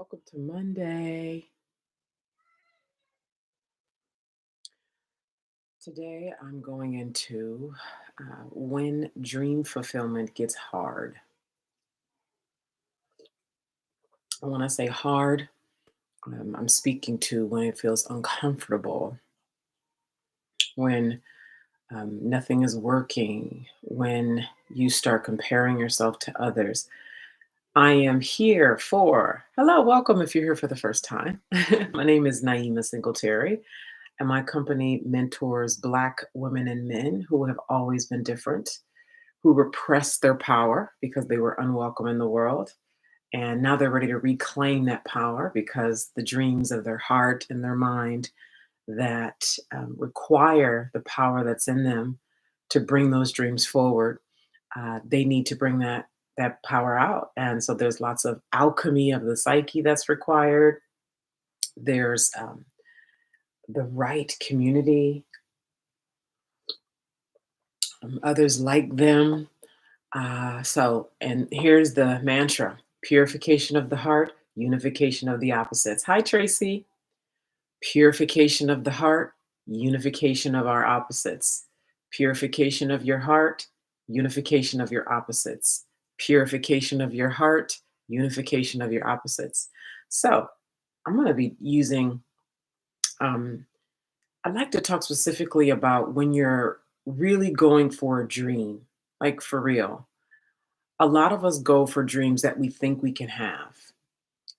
Welcome to Monday. Today I'm going into when dream fulfillment gets hard. And when I say hard, I'm speaking to when it feels uncomfortable, when nothing is working, when you start comparing yourself to others. I am here for, hello, welcome if you're here for the first time. My name is Naima Singletary. And my company mentors Black women and men who have always been different, who repressed their power because they were unwelcome in the world. And now they're ready to reclaim that power because the dreams of their heart and their mind that require the power that's in them to bring those dreams forward, they need to bring that power out. And so there's lots of alchemy of the psyche that's required. There's the right community, others like them. And here's the mantra: purification of the heart, unification of the opposites. Hi, Tracy. Purification of the heart, unification of our opposites. Purification of your heart, unification of your opposites. Purification of your heart, unification of your opposites. So I'm going to be using, I'd like to talk specifically about when you're really going for a dream, like for real. A lot of us go for dreams that we think we can have.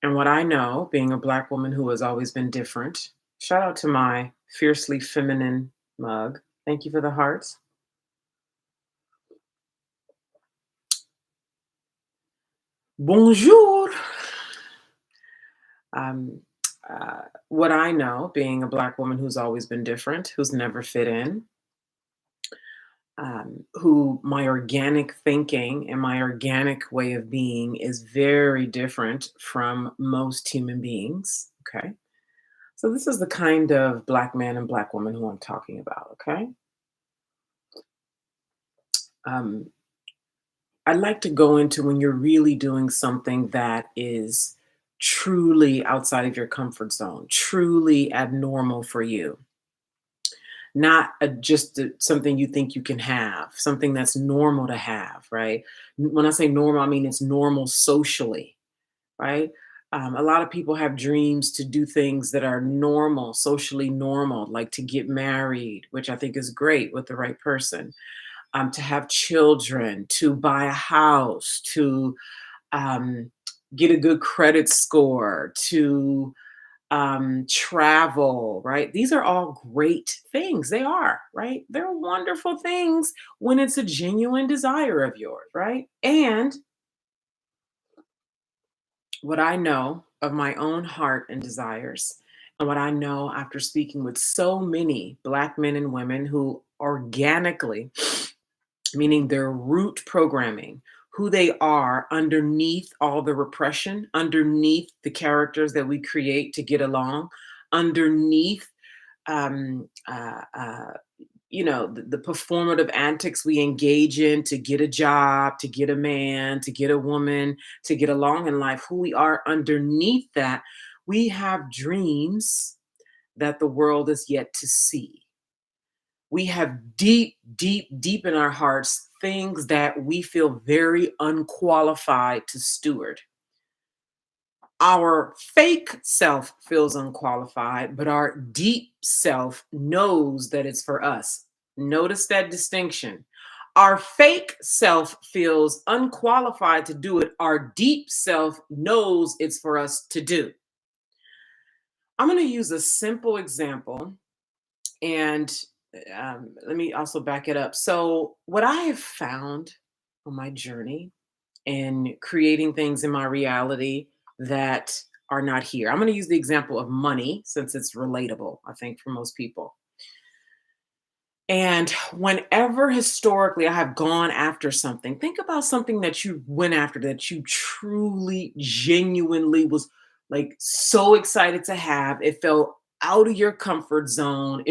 And what I know, being a Black woman who has always been different, shout out to my fiercely feminine mug. Thank you for the hearts. Bonjour. Um, what I know, being a Black woman who's always been different, who's never fit in, who my organic thinking and my organic way of being is very different from most human beings. Okay. So, this is the kind of Black man and Black woman who I'm talking about. Okay. Um, I'd like to go into when you're really doing something that is truly outside of your comfort zone, truly abnormal for you, not something you think you can have, something that's normal to have, right? When I say normal, I mean it's normal socially, right? A lot of people have dreams to do things that are normal, socially normal, like to get married, which I think is great with the right person, to have children, to buy a house, to um, get a good credit score, to travel, right? These are all great things. They are, right? They're wonderful things when it's a genuine desire of yours, right? And what I know of my own heart and desires, and what I know after speaking with so many Black men and women who organically, meaning their root programming, who they are underneath all the repression, underneath the characters that we create to get along, underneath um, uh, uh, the performative antics we engage in to get a job, to get a man, to get a woman, to get along in life, who we are underneath that, we have dreams that the world is yet to see. We have deep, deep, deep in our hearts things that we feel very unqualified to steward. Our fake self feels unqualified, but our deep self knows that it's for us. Notice that distinction. Our fake self feels unqualified to do it. Our deep self knows it's for us to do. I'm going to use a simple example, and let me also back it up. So, what I have found on my journey in creating things in my reality that are not here. I'm going to use the example of money since it's relatable, I think, for most people. And whenever historically I have gone after something, think about something that you went after that you truly, genuinely was like so excited to have. It felt out of your comfort zone.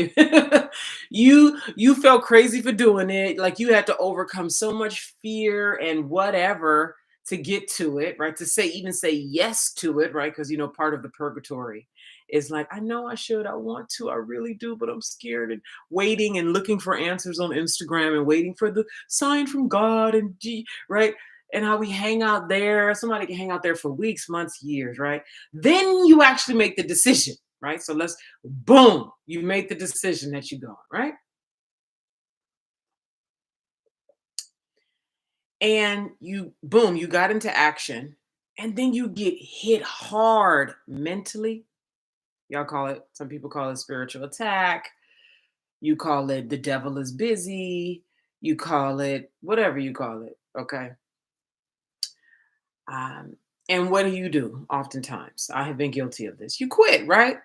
You felt crazy for doing it. Like you had to overcome so much fear and whatever to get to it, right? To say, even say yes to it, right? Because, part of the purgatory is like, I know I should, I want to, I really do, but I'm scared, and waiting and looking for answers on Instagram and waiting for the sign from God and right? And how we hang out there. Somebody can hang out there for weeks, months, years, right? Then you actually make the decision, right? So let's, boom, you make the decision that you're going, right? And you, boom, you got into action, and then you get hit hard mentally. Y'all call it, some people call it spiritual attack. You call it the devil is busy. You call it whatever you call it. Okay. Um, and what do? Oftentimes, I have been guilty of this. You quit, right?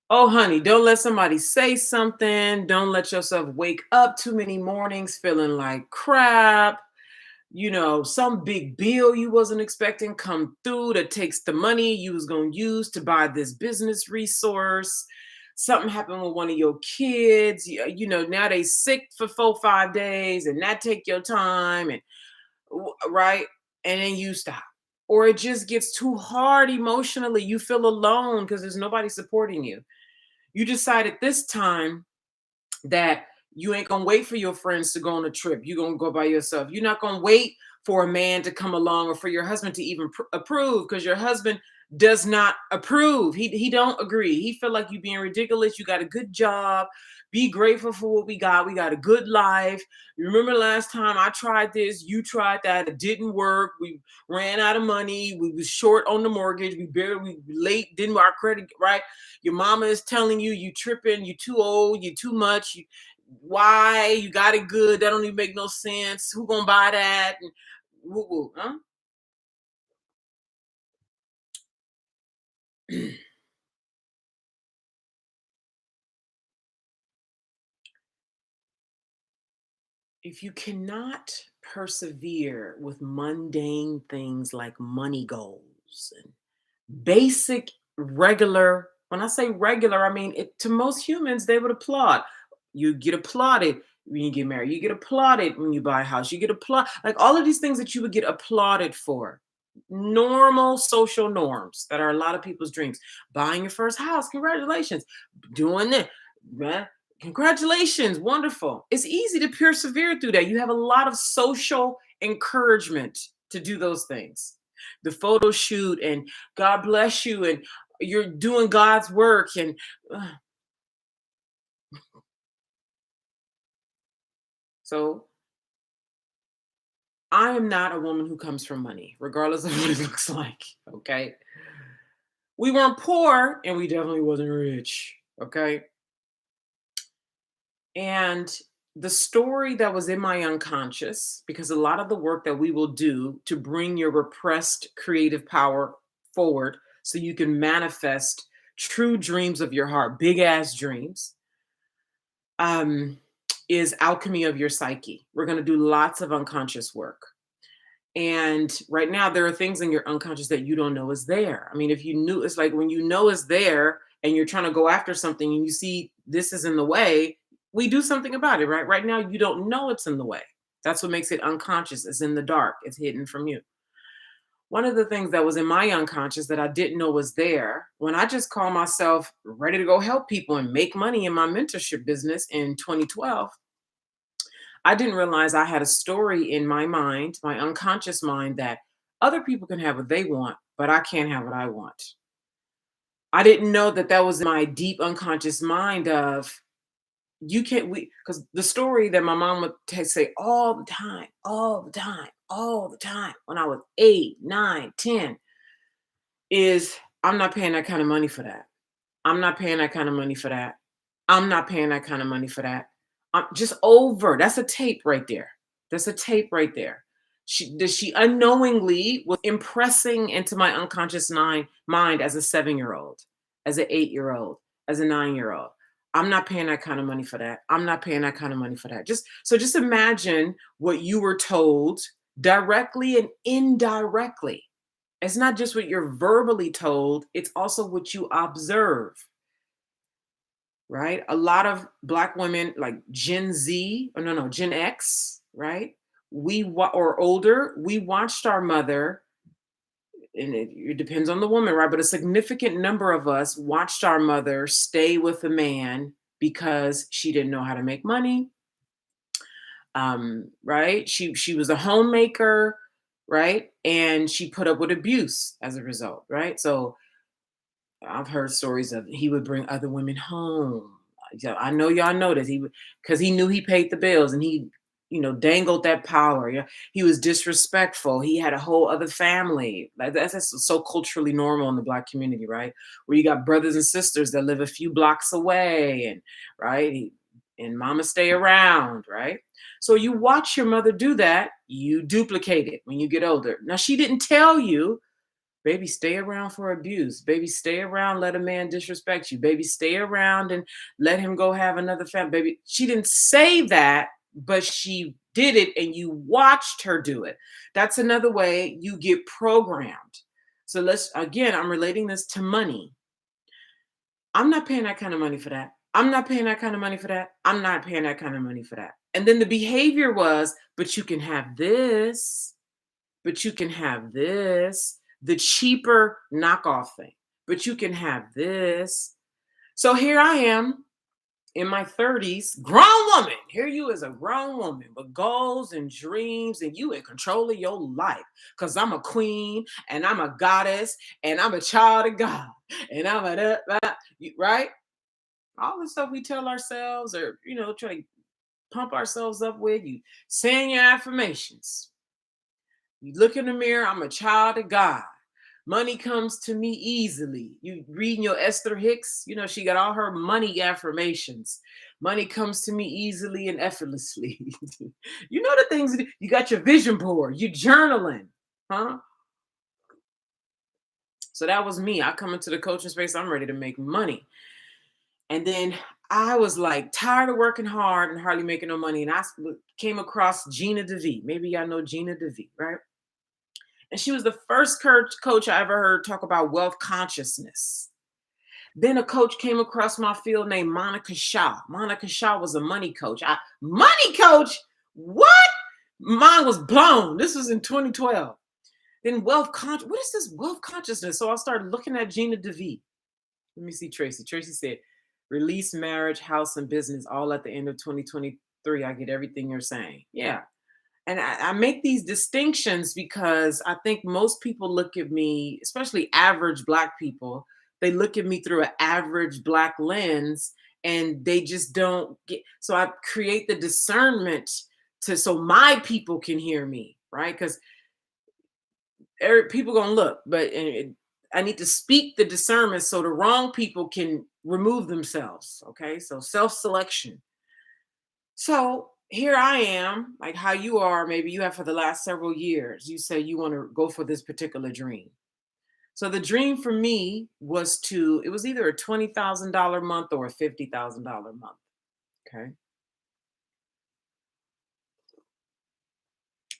Oh, honey, don't let somebody say something. Don't let yourself wake up too many mornings feeling like crap. Some big bill you wasn't expecting come through that takes the money you was going to use to buy this business resource. Something happened with one of your kids. Now they sick for 4, 5 days, and that take your time, and right, and then you stop. Or it just gets too hard emotionally. You feel alone because there's nobody supporting you. You decided this time that you ain't gonna wait for your friends to go on a trip. You're gonna go by yourself. You're not gonna wait for a man to come along or for your husband to even approve, because your husband does not approve. He don't agree. He feel like you being ridiculous. You got a good job. Be grateful for what we got. We got a good life. Remember last time I tried this, you tried that, it didn't work. We ran out of money. We was short on the mortgage. We late, didn't our credit right. Your mama is telling you you tripping, you too old, you too much. Why you got it good? That don't even make no sense. Who gonna buy that? And woo woo, huh? If you cannot persevere with mundane things like money goals and basic, regular, when I say regular, I mean it, to most humans, they would applaud. You get applauded when you get married. You get applauded when you buy a house. You get applaud, like all of these things that you would get applauded for. Normal social norms that are a lot of people's dreams. Buying your first house, congratulations. Doing this, man, congratulations, wonderful. It's easy to persevere through that. You have a lot of social encouragement to do those things. The photo shoot, and God bless you, and you're doing God's work, and uh, so I am not a woman who comes from money, regardless of what it looks like. Okay. We weren't poor, and we definitely wasn't rich. Okay. And the story that was in my unconscious, because a lot of the work that we will do to bring your repressed creative power forward so you can manifest true dreams of your heart, big ass dreams, um, is alchemy of your psyche. We're going to do lots of unconscious work. And right now, there are things in your unconscious that you don't know is there. I mean, if you knew, it's like when you know is there and you're trying to go after something and you see this is in the way, we do something about it, right? Right now, you don't know it's in the way. That's what makes it unconscious. It's in the dark, it's hidden from you. One of the things that was in my unconscious that I didn't know was there, when I just called myself ready to go help people and make money in my mentorship business in 2012, I didn't realize I had a story in my mind, my unconscious mind, that other people can have what they want, but I can't have what I want. I didn't know that that was my deep unconscious mind of you can't, we, because the story that my mom would say all the time, all the time, all the time when I was 8, 9, 10 is, I'm not paying that kind of money for that. I'm not paying that kind of money for that. I'm not paying that kind of money for that. I'm just over. That's a tape right there. That's a tape right there. She unknowingly was impressing into my unconscious mind as a 7-year old, as an 8-year old, as a 9-year old. I'm not paying that kind of money for that. I'm not paying that kind of money for that. Just imagine what you were told directly and indirectly. It's not just what you're verbally told, it's also what you observe, right? A lot of Black women, like Gen Z, or no, Gen X, right? or older, we watched our mother, and it depends on the woman, right? But a significant number of us watched our mother stay with a man because she didn't know how to make money, right? She was a homemaker, right? And she put up with abuse as a result, right? So I've heard stories of he would bring other women home. Yeah, I know y'all know this. He would, because he knew he paid the bills, and he, dangled that power. Yeah, he was disrespectful. He had a whole other family. Like that's so culturally normal in the Black community, right? Where you got brothers and sisters that live a few blocks away, and right, and mama stay around, right? So you watch your mother do that, you duplicate it when you get older. Now she didn't tell you, baby, stay around for abuse. Baby, stay around, let a man disrespect you. Baby, stay around and let him go have another family. Baby, she didn't say that, but she did it and you watched her do it. That's another way you get programmed. So again, I'm relating this to money. I'm not paying that kind of money for that. I'm not paying that kind of money for that. I'm not paying that kind of money for that. And then the behavior was, but you can have this, but you can have this, the cheaper knockoff thing, but you can have this. So here I am in my 30s, grown woman. Here you is a grown woman with goals and dreams, and you in control of your life. Because I'm a queen and I'm a goddess and I'm a child of God. And I'm right? All the stuff we tell ourselves or, try to pump ourselves up with, you saying your affirmations. You look in the mirror, I'm a child of God. Money comes to me easily. You reading your Esther Hicks, she got all her money affirmations. Money comes to me easily and effortlessly. The things you got your vision board, you journaling, huh? So that was me. I come into the coaching space, I'm ready to make money. And then I was like tired of working hard and hardly making no money. And I came across Gina DeVee. Maybe y'all know Gina DeVee, right? And she was the first coach I ever heard talk about wealth consciousness. Then a coach came across my field named Monica Shaw. Monica Shaw was a money coach. Money coach? What? Mine was blown. This was in 2012. Then what is this wealth consciousness? So I started looking at Gina DeVee. Let me see Tracy. Tracy said, release marriage, house, and business all at the end of 2023. I get everything you're saying. Yeah. And I make these distinctions because I think most people look at me, especially average Black people, they look at me through an average Black lens and they just don't get. So I create the discernment so my people can hear me, right? Because people gonna look, but I need to speak the discernment so the wrong people can remove themselves. Okay, so self-selection. So here I am, like how you are, maybe you have for the last several years. You say you want to go for this particular dream. So the dream for me was it was either a $20,000 month or a $50,000 month. Okay.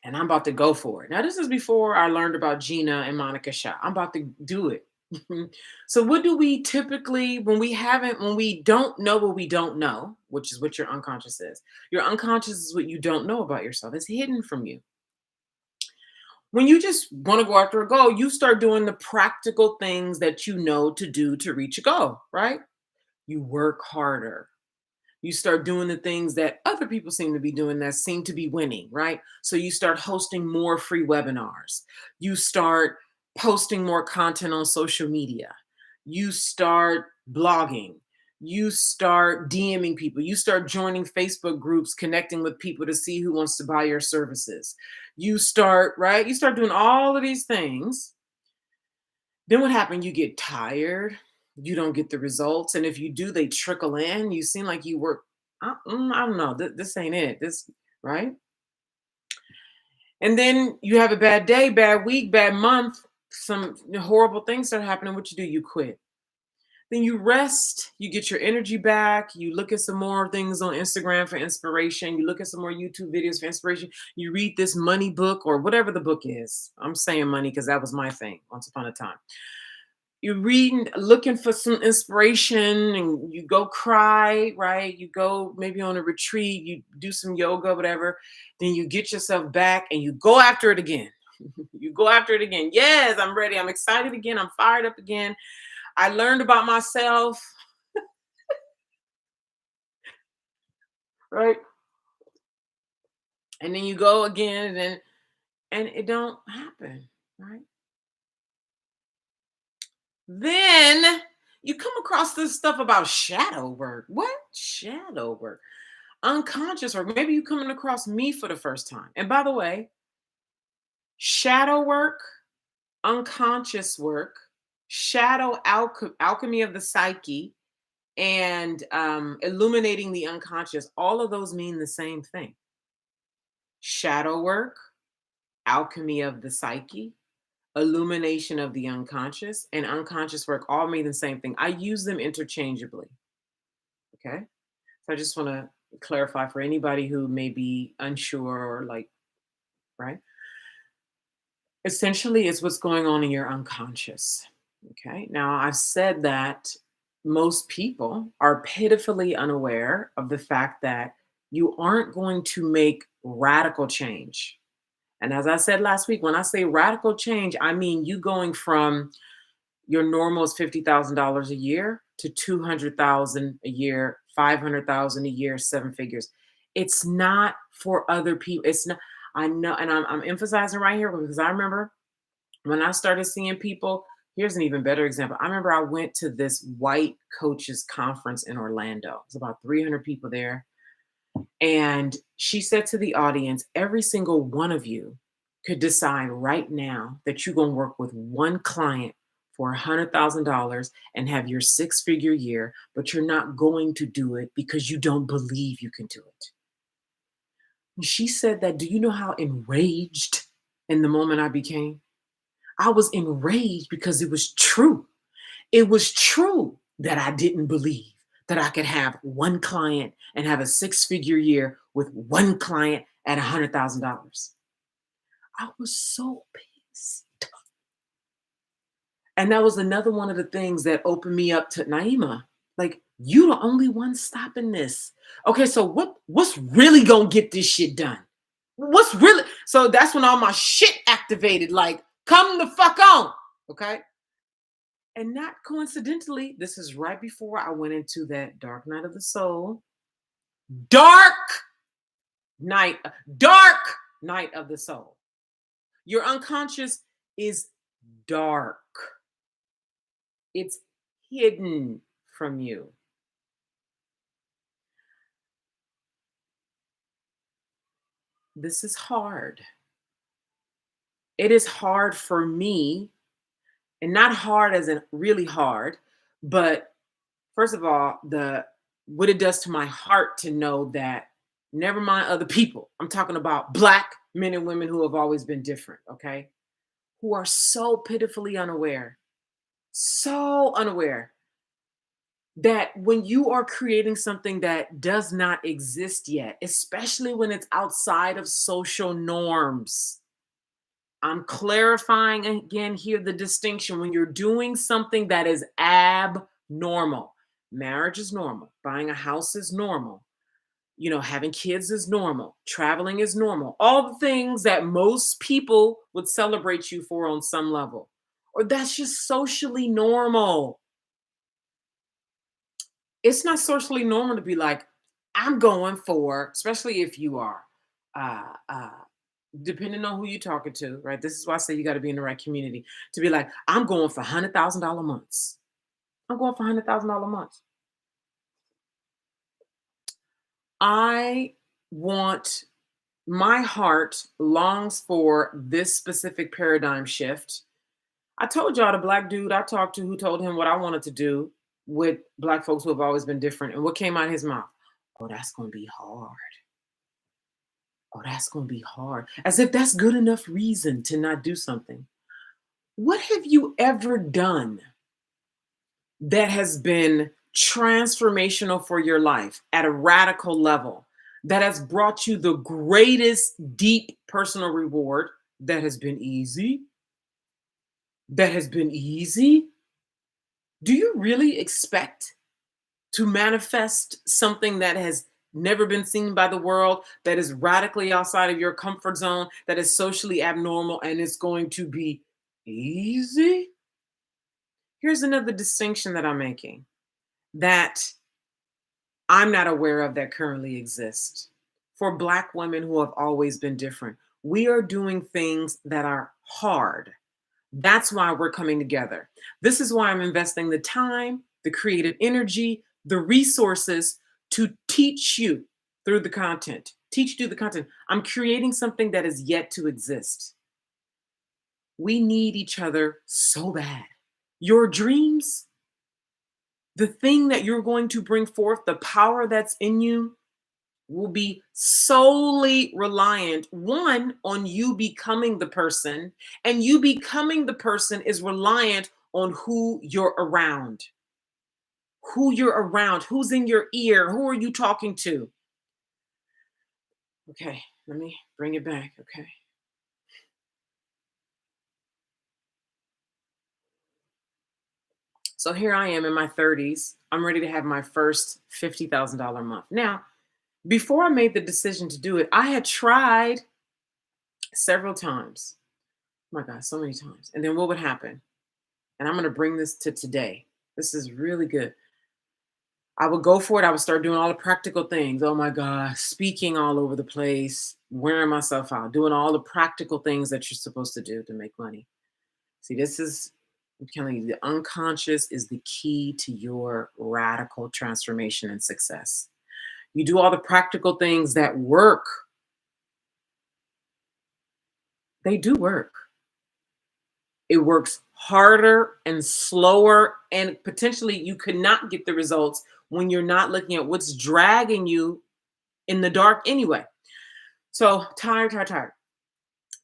And I'm about to go for it. Now, this is before I learned about Gina and Monica Shaw. I'm about to do it. So what do we typically, when we don't know what we don't know, which is what your unconscious is. Your unconscious is what you don't know about yourself. It's hidden from you. When you just want to go after a goal, you start doing the practical things that you know to do to reach a goal, right? You work harder. You start doing the things that other people seem to be doing that seem to be winning, right? So you start hosting more free webinars. You start posting more content on social media. You start blogging. You start DMing people. You start joining Facebook groups, connecting with people to see who wants to buy your services. You start, right? You start doing all of these things. Then what happened? You get tired. You don't get the results. And if you do, they trickle in. You seem like you work. I don't know. This ain't it. Right? And then you have a bad day, bad week, bad month. Some horrible things start happening. What you do? You quit. Then you rest. You get your energy back. You look at some more things on Instagram for inspiration. You look at some more YouTube videos for inspiration. You read this money book or whatever the book is. I'm saying money because that was my thing once upon a time. You're reading, looking for some inspiration, and you go cry, right? You go maybe on a retreat, you do some yoga, whatever. Then you get yourself back and you go after it again. You go after it again. Yes, I'm ready. I'm excited again. I'm fired up again. I learned about myself, right? And then you go again, and it don't happen, right? Then you come across this stuff about shadow work. What? Shadow work. Unconscious work. Maybe you coming across me for the first time. And by the way, shadow work, unconscious work, alchemy of the psyche, and illuminating the unconscious, all of those mean the same thing. Shadow work, alchemy of the psyche, illumination of the unconscious, and unconscious work all mean the same thing. I use them interchangeably. Okay. So I just want to clarify for anybody who may be unsure or like, right? Essentially, it's what's going on in your unconscious. Okay. Now, I've said that most people are pitifully unaware of the fact that you aren't going to make radical change. And as I said last week, when I say radical change, I mean you going from your normal is $50,000 a year to 200,000 a year, 500,000 a year, seven figures. It's not for other people. It's not. I know, and I'm emphasizing right here because I remember when I started seeing people. Here's an even better example. I remember I went to this white coaches conference in Orlando. It's about 300 people there. And she said to the audience, every single one of you could decide right now that you're going to work with one client for $100,000 and have your six-figure year, but you're not going to do it because you don't believe you can do it. And she said that, do you know how enraged in the moment I became? I was enraged because it was true. It was true that I didn't believe that I could have one client and have a six-figure year with one client at $100,000. I was so pissed. And that was another one of the things that opened me up to Naima. Like, you the only one stopping this. Okay, so what's really gonna get this shit done? What's really so that's when all my shit activated, like, come the fuck on. Okay. And not coincidentally, this is right before I went into that dark night of the soul. Dark night, dark night of the soul. Your unconscious is dark. It's hidden from you. This is hard. It is hard for me, and not hard as in really hard, but first of all, the what it does to my heart to know that never mind other people. I'm talking about black men and women who have always been different, okay? Who are so pitifully unaware, so unaware that when you are creating something that does not exist yet, especially when it's outside of social norms, I'm clarifying again here the distinction when you're doing something that is abnormal. Marriage is normal, buying a house is normal, having kids is normal, traveling is normal, all the things that most people would celebrate you for on some level, or that's just socially normal. It's not socially normal to be like, I'm going for, especially if you are, uh, uh, depending on who you're talking to, right? This is why I say you got to be in the right community to be like, I'm going for $100,000 months. I'm going for $100,000 months. I want, my heart longs for this specific paradigm shift. I told y'all the black dude I talked to who told him what I wanted to do with black folks who have always been different. And what came out of his mouth? Oh, that's going to be hard. Oh, that's going to be hard. As if that's good enough reason to not do something. What have you ever done that has been transformational for your life at a radical level, that has brought you the greatest deep personal reward, that has been easy? That has been easy? Do you really expect to manifest something that has never been seen by the world, that is radically outside of your comfort zone, that is socially abnormal, and it's going to be easy? Here's another distinction that I'm making that I'm not aware of that currently exists. For Black women who have always been different, we are doing things that are hard. That's why we're coming together. This is why I'm investing the time, the creative energy, the resources to teach you through the content. Teach you through the content. I'm creating something that is yet to exist. We need each other so bad. Your dreams, the thing that you're going to bring forth, the power that's in you, will be solely reliant, one, on you becoming the person, and you becoming the person is reliant on who you're around. Who you're around, who's in your ear, who are you talking to? Okay, let me bring it back. Okay. So here I am in my 30s. I'm ready to have my first $50,000 month. Now, before I made the decision to do it, I had tried several times. Oh my God, so many times. And then what would happen? And I'm going to bring this to today. This is really good. I would go for it. I would start doing all the practical things. Oh my God, speaking all over the place, wearing myself out, doing all the practical things that you're supposed to do to make money. See, this is, I'm telling you, the unconscious is the key to your radical transformation and success. You do all the practical things that work, they do work. It works harder and slower, and potentially you could not get the results when you're not looking at what's dragging you in the dark anyway. So tired, tired, tired.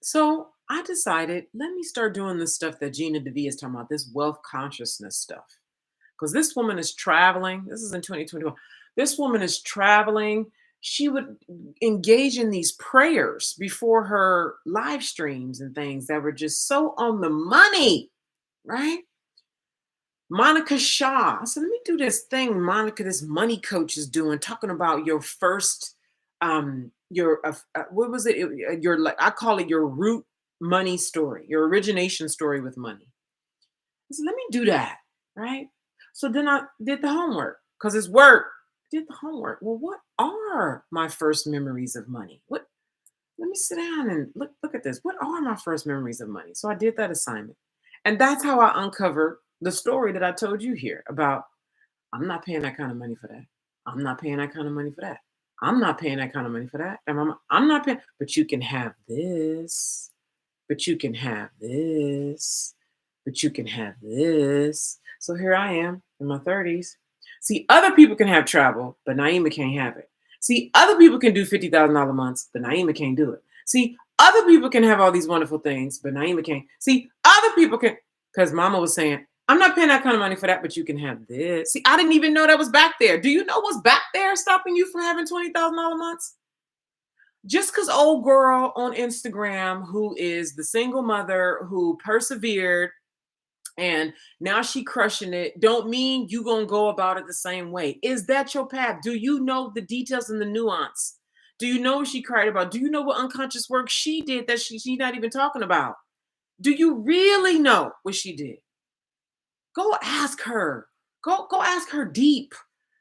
So I decided, let me start doing this stuff that Gina DeVee is talking about, this wealth consciousness stuff. Because this woman is traveling. This is in 2021. This woman is traveling. She would engage in these prayers before her live streams and things that were just so on the money, right? Monica Shaw. I said, let me do this thing Monica, this money coach, is doing, talking about your first, what was it? Your, like, I call it your root money story, your origination story with money. I said, let me do that, right? So then I did the homework because it's work. Did the homework. Well, what are my first memories of money? What? Let me sit down and look at this. What are my first memories of money? So I did that assignment. And that's how I uncovered the story that I told you here about I'm not paying that kind of money for that. I'm not paying that kind of money for that. I'm not paying that kind of money for that. And I'm not paying, but you can have this, but you can have this, but you can have this. So here I am in my 30s. See, other people can have travel, but Naima can't have it. See, other people can do $50,000 months, but Naima can't do it. See, other people can have all these wonderful things, but Naima can't. See, other people can, because Mama was saying, I'm not paying that kind of money for that, but you can have this. See, I didn't even know that was back there. Do you know what's back there stopping you from having $20,000 months? Just because old girl on Instagram who is the single mother who persevered and now she crushing it don't mean you gonna go about it the same way. Is that your path? Do you know the details and the nuance? Do you know what she cried about? Do you know what unconscious work she did that she's not even talking about? Do you really know what she did? Go ask her. Go ask her deep.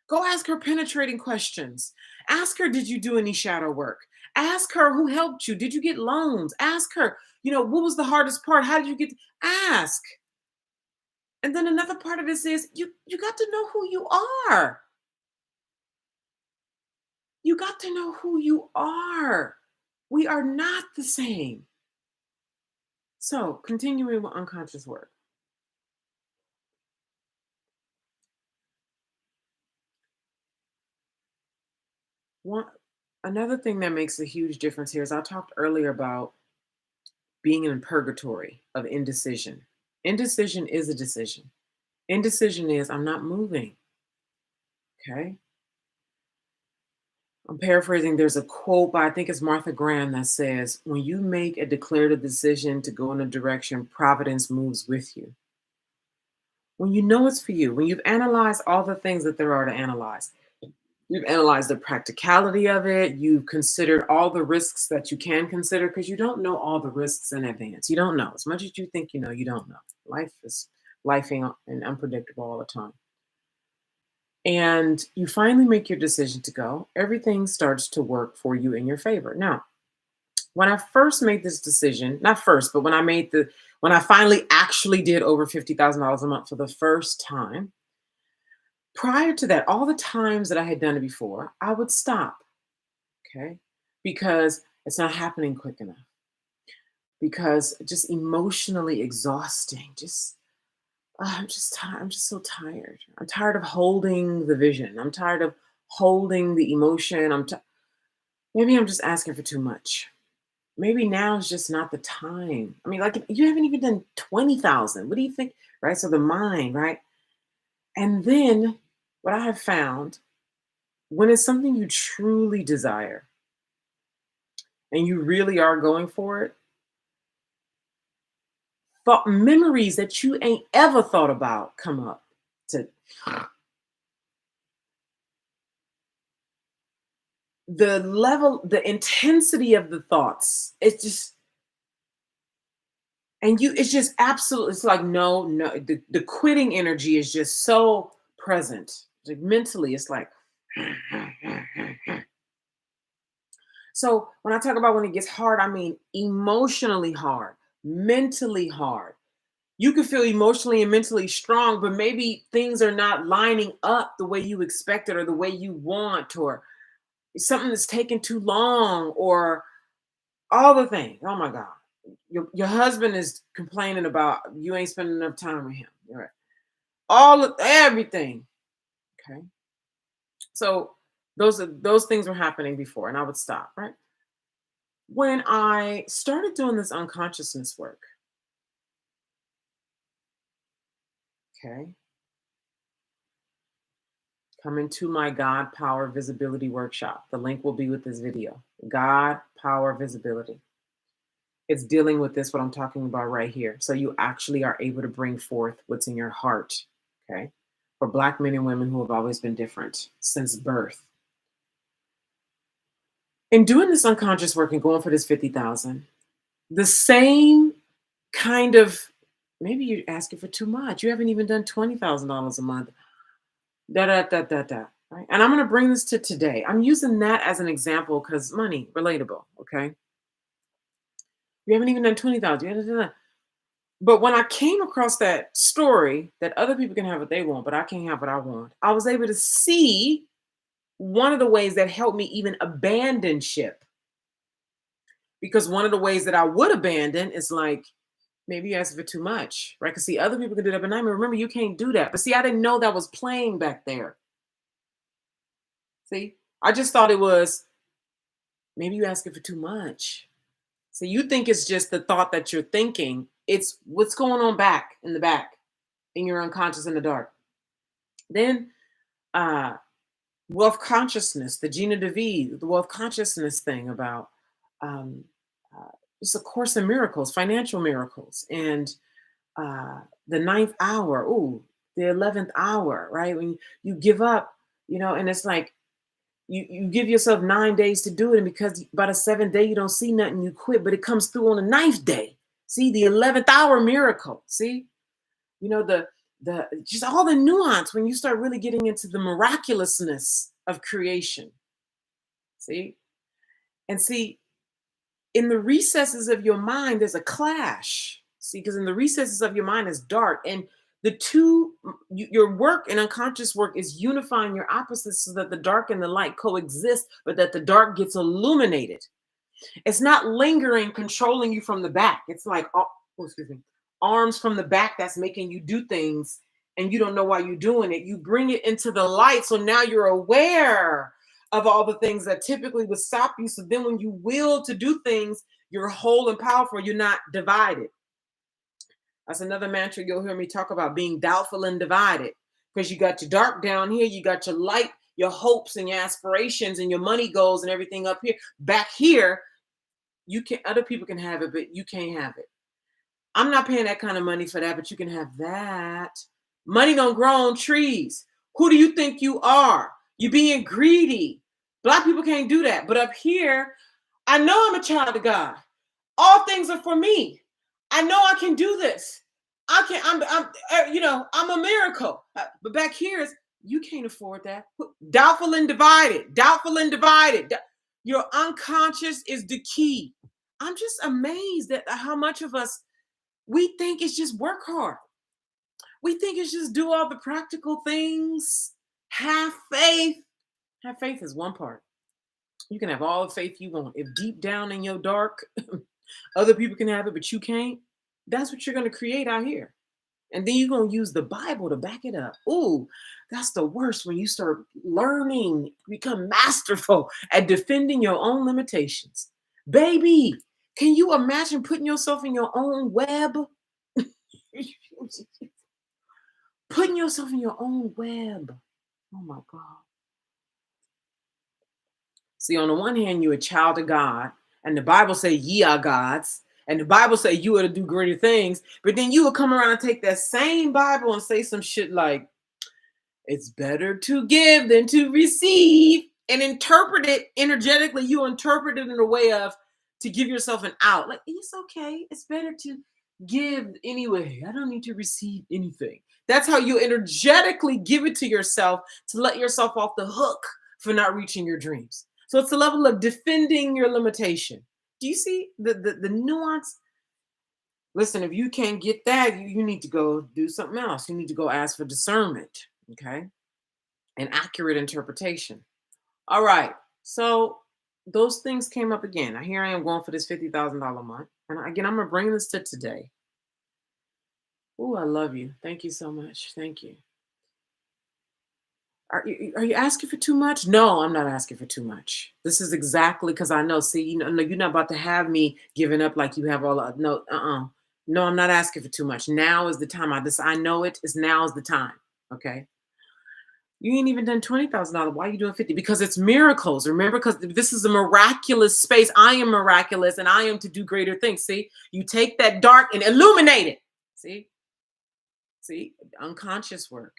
Go ask her penetrating questions. Ask her, did you do any shadow work? Ask her who helped you. Did you get loans? Ask her, what was the hardest part? How did you get ask? And then another part of this is you got to know who you are. You got to know who you are. We are not the same. So, continuing with unconscious work. One Another thing that makes a huge difference here is I talked earlier about being in purgatory of indecision. Indecision is a decision. Indecision is I'm not moving. Okay. I'm paraphrasing. There's a quote by, I think it's Martha Graham, that says, when you make a declarative decision to go in a direction, providence moves with you. when you know it's for you, when you've analyzed all the things that there are to analyze, you've analyzed the practicality of it, you've considered all the risks that you can consider, because you don't know all the risks in advance. You don't know. As much as you think you know, you don't know. Life is lifing and unpredictable all the time. And you finally make your decision to go, everything starts to work for you in your favor. Now, when I first made this decision, not first, but when I finally actually did over $50,000 a month for the first time, prior to that, all the times that I had done it before, I would stop, okay? Because it's not happening quick enough. Because just emotionally exhausting. I'm just tired. I'm just so tired. I'm tired of holding the vision. I'm tired of holding the emotion. Maybe I'm just asking for too much. Maybe now is just not the time. I mean, like you haven't even done 20,000. What do you think? Right? So the mind, right? And then what I have found, when it's something you truly desire and you really are going for it, thought memories that you ain't ever thought about come up to the level, the intensity of the thoughts. It's just, and it's just absolutely, it's like, no, no, the quitting energy is just so present. Like mentally, it's like, so when I talk about when it gets hard, I mean emotionally hard, mentally hard. You can feel emotionally and mentally strong, but maybe things are not lining up the way you expected or the way you want, or something that's taking too long, or all the things. Oh my God. Your husband is complaining about you ain't spending enough time with him. You're right. All of everything. Okay. So those things were happening before, and I would stop, right? When I started doing this unconsciousness work, okay, coming to my God Power Visibility Workshop. The link will be with this video. God Power Visibility. It's dealing with this, what I'm talking about right here. So you actually are able to bring forth what's in your heart, okay? For Black men and women who have always been different since birth. In doing this unconscious work and going for this 50,000, the same kind of, maybe you're asking for too much. You haven't even done $20,000 a month. Da da da da da. Right? And I'm going to bring this to today. I'm using that as an example because money, relatable. Okay. You haven't even done 20,000. But when I came across that story that other people can have what they want, but I can't have what I want, I was able to see one of the ways that helped me even abandon ship. Because one of the ways that I would abandon is like, maybe you asked for too much, right? Because see, other people can do that, but now remember, you can't do that. But see, I didn't know that was playing back there. See, I just thought it was maybe you asking for too much. So you think it's just the thought that you're thinking. It's what's going on back in the back, in your unconscious in the dark. Then uh wealth consciousness, the Gina DeVee, the wealth consciousness thing about um it's a course in miracles, financial miracles, and the ninth hour, ooh, the 11th hour, right? When you give up, and it's like you give yourself 9 days to do it, and because by the seventh day you don't see nothing, you quit, but it comes through on the ninth day. See, the 11th hour miracle. See, the just all the nuance when you start really getting into the miraculousness of creation. See, and see, in the recesses of your mind, there's a clash. See, because in the recesses of your mind is dark, and the two, your work and unconscious work is unifying your opposites so that the dark and the light coexist, but that the dark gets illuminated. It's not lingering, controlling you from the back. It's like, excuse me, arms from the back that's making you do things and you don't know why you're doing it. You bring it into the light. So now you're aware of all the things that typically would stop you. So then when you will to do things, you're whole and powerful. You're not divided. That's another mantra you'll hear me talk about, being doubtful and divided. Because you got your dark down here, you got your light, your hopes and your aspirations and your money goals and everything up here. Back here, you can, other people can have it, but you can't have it. I'm not paying that kind of money for that, but you can have that. Money don't grow on trees. Who do you think you are? You being greedy. Black people can't do that. But up here, I know I'm a child of God. All things are for me. I know I can do this. I can. I'm a miracle. But back here is you can't afford that. Doubtful and divided. Doubtful and divided. Your unconscious is the key. I'm just amazed at how much of us we think it's just work hard. We think it's just do all the practical things. Have faith. Have faith is one part. You can have all the faith you want. If deep down in your dark, other people can have it, but you can't, that's what you're going to create out here. And then you're going to use the Bible to back it up. Ooh, that's the worst when you start learning, become masterful at defending your own limitations. Baby, can you imagine putting yourself in your own web? Putting yourself in your own web. Oh my God. See, on the one hand, you're a child of God, and the Bible say ye are gods, and the Bible say you are to do greater things, but then you will come around and take that same Bible and say some shit like, it's better to give than to receive, and interpret it energetically. You interpret it in a way of to give yourself an out. Like, it's okay. It's better to give anyway. I don't need to receive anything. That's how you energetically give it to yourself to let yourself off the hook for not reaching your dreams. So it's the level of defending your limitation. Do you see the nuance? Listen, if you can't get that, you need to go do something else. You need to go ask for discernment, okay? An accurate interpretation. All right. So those things came up again. Here I am going for this $50,000 month. And again, I'm going to bring this to today. Oh, I love you. Thank you so much. Thank you. Are you asking for too much? No, I'm not asking for too much. This is exactly because I know. See, no, you're not about to have me giving up like you have all. No, no, I'm not asking for too much. Now is the time. I know it is now is the time. Okay. You ain't even done $20,000. Why are you doing 50? Because it's miracles. Remember, because this is a miraculous space. I am miraculous, and I am to do greater things. See, you take that dark and illuminate it. See, unconscious work.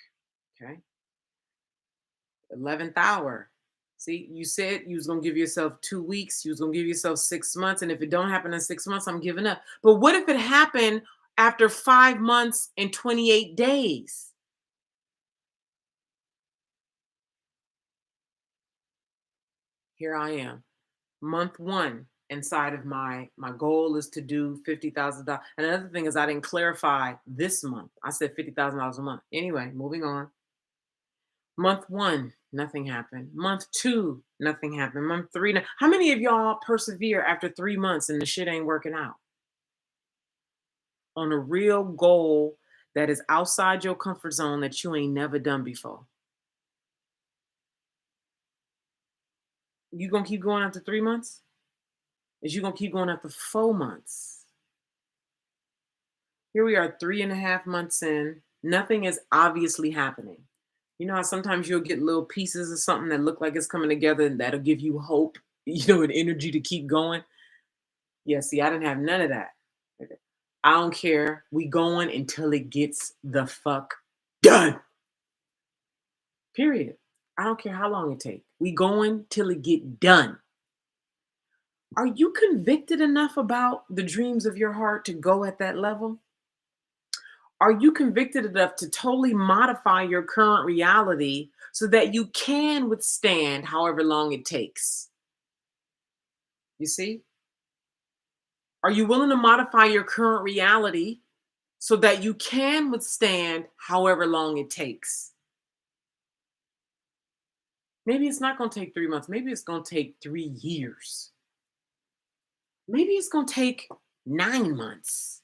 Okay. 11th hour. See, you said you was gonna give yourself 2 weeks, you was gonna give yourself 6 months, and if it don't happen in 6 months, I'm giving up. But what if it happened after 5 months and 28 days? Here I am, month one inside of my goal is to do $50,000. And another thing is I didn't clarify this month. I said $50,000 a month. Anyway, moving on. Month one, nothing happened. Month two, nothing happened. Month three, how many of y'all persevere after 3 months and the shit ain't working out? On a real goal that is outside your comfort zone that you ain't never done before. You gonna keep going after 3 months? Is you gonna keep going after 4 months? Here we are 3.5 months in. Nothing is obviously happening. You know how sometimes you'll get little pieces of something that look like it's coming together and that'll give you hope, and energy to keep going. Yeah, see, I didn't have none of that. I don't care. We going until it gets the fuck done. Period. I don't care how long it takes. We going till it get done. Are you convicted enough about the dreams of your heart to go at that level? Are you convicted enough to totally modify your current reality so that you can withstand however long it takes? You see? Are you willing to modify your current reality so that you can withstand however long it takes? Maybe it's not going to take 3 months. Maybe it's going to take 3 years. Maybe it's going to take 9 months.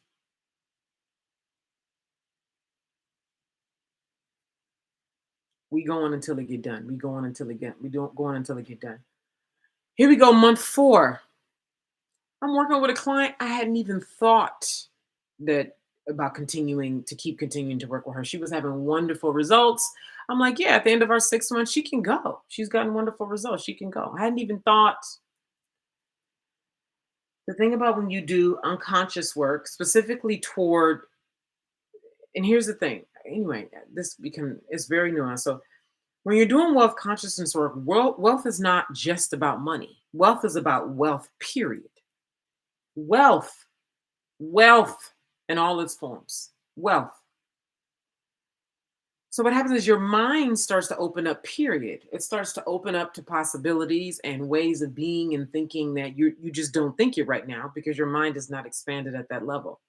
We going until it get done. We going until it get. We don't going until it get done. Here we go, month 4. I'm working with a client. I hadn't even thought that about continuing to work with her. She was having wonderful results. I'm like, yeah, at the end of our 6 months, she can go. She's gotten wonderful results. She can go. I hadn't even thought. The thing about when you do unconscious work, specifically toward, and here's the thing, Anyway, it's very nuanced. So when you're doing wealth consciousness work, wealth is not just about money. Wealth is about wealth, period. Wealth, wealth in all its forms. Wealth. So what happens is your mind starts to open up, period. It starts to open up to possibilities and ways of being and thinking that you just don't think it right now because your mind is not expanded at that level.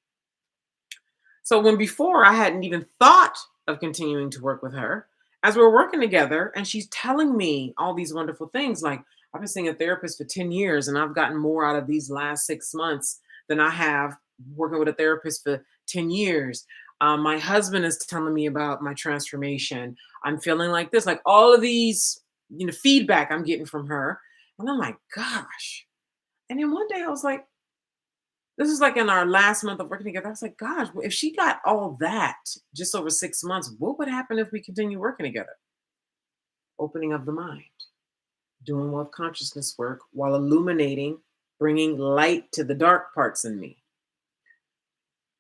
So when before I hadn't even thought of continuing to work with her, as we're working together and she's telling me all these wonderful things, like I've been seeing a therapist for 10 years and I've gotten more out of these last 6 months than I have working with a therapist for 10 years. My husband is telling me about my transformation. I'm feeling like this, like all of these, feedback I'm getting from her. And I'm like, gosh. And then one day I was like, this is like in our last month of working together. I was like, gosh, well, if she got all that just over 6 months, what would happen if we continue working together? Opening of the mind, doing wealth consciousness work while illuminating, bringing light to the dark parts in me.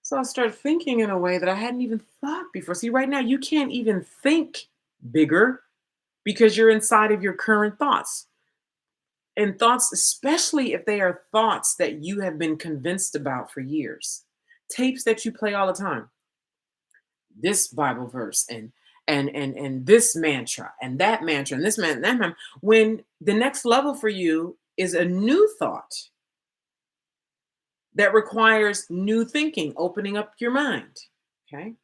So I started thinking in a way that I hadn't even thought before. See, right now, you can't even think bigger because you're inside of your current thoughts. And thoughts, especially if they are thoughts that you have been convinced about for years, tapes that you play all the time, this Bible verse and this mantra and this man that man. When the next level for you is a new thought that requires new thinking, opening up your mind. Okay,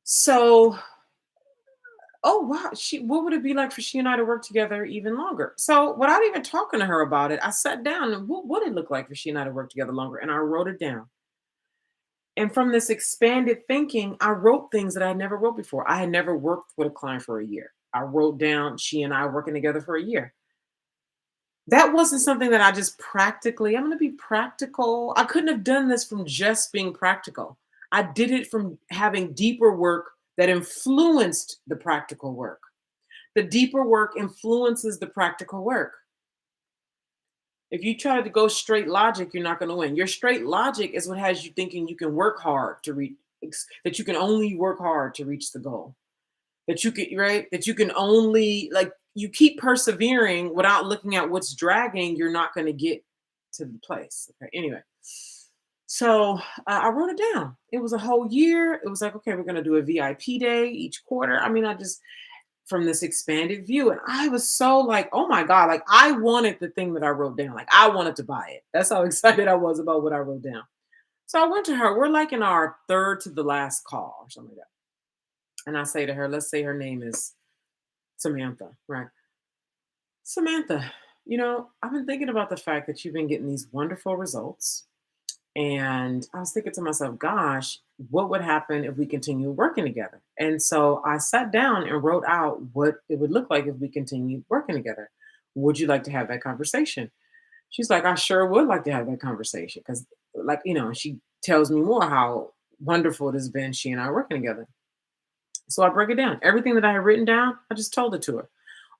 so oh wow, what would it be like for she and I to work together even longer? So without even talking to her about it, I sat down and what would it look like for she and I to work together longer? And I wrote it down. And from this expanded thinking, I wrote things that I never wrote before. I had never worked with a client for a year. I wrote down she and I working together for a year. That wasn't something that I just practically, I'm going to be practical. I couldn't have done this from just being practical. I did it from having deeper work that influenced the practical work. The deeper work influences the practical work. If you try to go straight logic, you're not going to win. Your straight logic is what has you thinking you can work hard to reach, that you can only work hard to reach the goal. That you can, right? That you can only, like, you keep persevering without looking at what's dragging, you're not going to get to the place. Okay. Anyway, so I wrote it down. It was a whole year. It was like, okay, we're going to do a VIP day each quarter. I mean, I just, from this expanded view. And I was so like, oh my God, like I wanted the thing that I wrote down. Like I wanted to buy it. That's how excited I was about what I wrote down. So I went to her. We're like in our third to the last call or something like that. And I say to her, let's say her name is Samantha, right? Samantha, I've been thinking about the fact that you've been getting these wonderful results. And I was thinking to myself, gosh, what would happen if we continue working together? And so I sat down and wrote out what it would look like if we continued working together. Would you like to have that conversation? She's like, I sure would like to have that conversation. Because, like, she tells me more how wonderful it has been, she and I working together. So I break it down. Everything that I had written down, I just told it to her.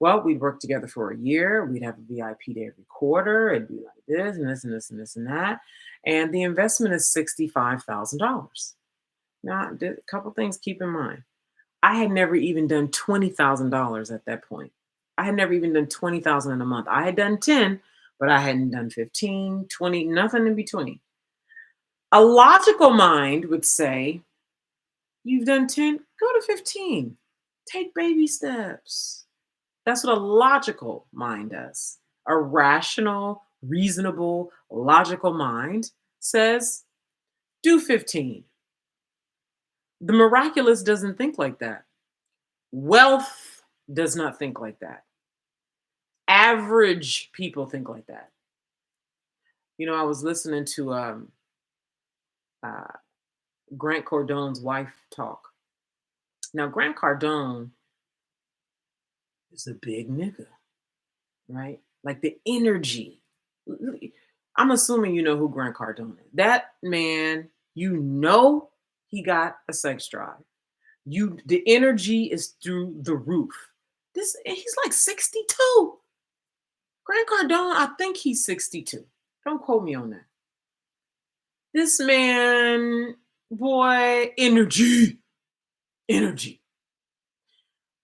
Well, we'd work together for a year. We'd have a VIP day every quarter. It'd be like this and this and this and this and that. And the investment is $65,000. Now, a couple things keep in mind. I had never even done $20,000 at that point. I had never even done 20,000 in a month. I had done 10, but I hadn't done 15, 20, nothing in between. A logical mind would say, you've done 10, go to 15. Take baby steps. That's what a logical mind does. A rational, reasonable, logical mind says, do 15. The miraculous doesn't think like that. Wealth does not think like that. Average people think like that. I was listening to uh, Grant Cardone's wife talk. Now, Grant Cardone is a big nigga, right? Like the energy. I'm assuming you know who Grant Cardone is. That man, he got a sex drive. The energy is through the roof. He's like 62. Grant Cardone, I think he's 62. Don't quote me on that. This man, boy, energy. energy.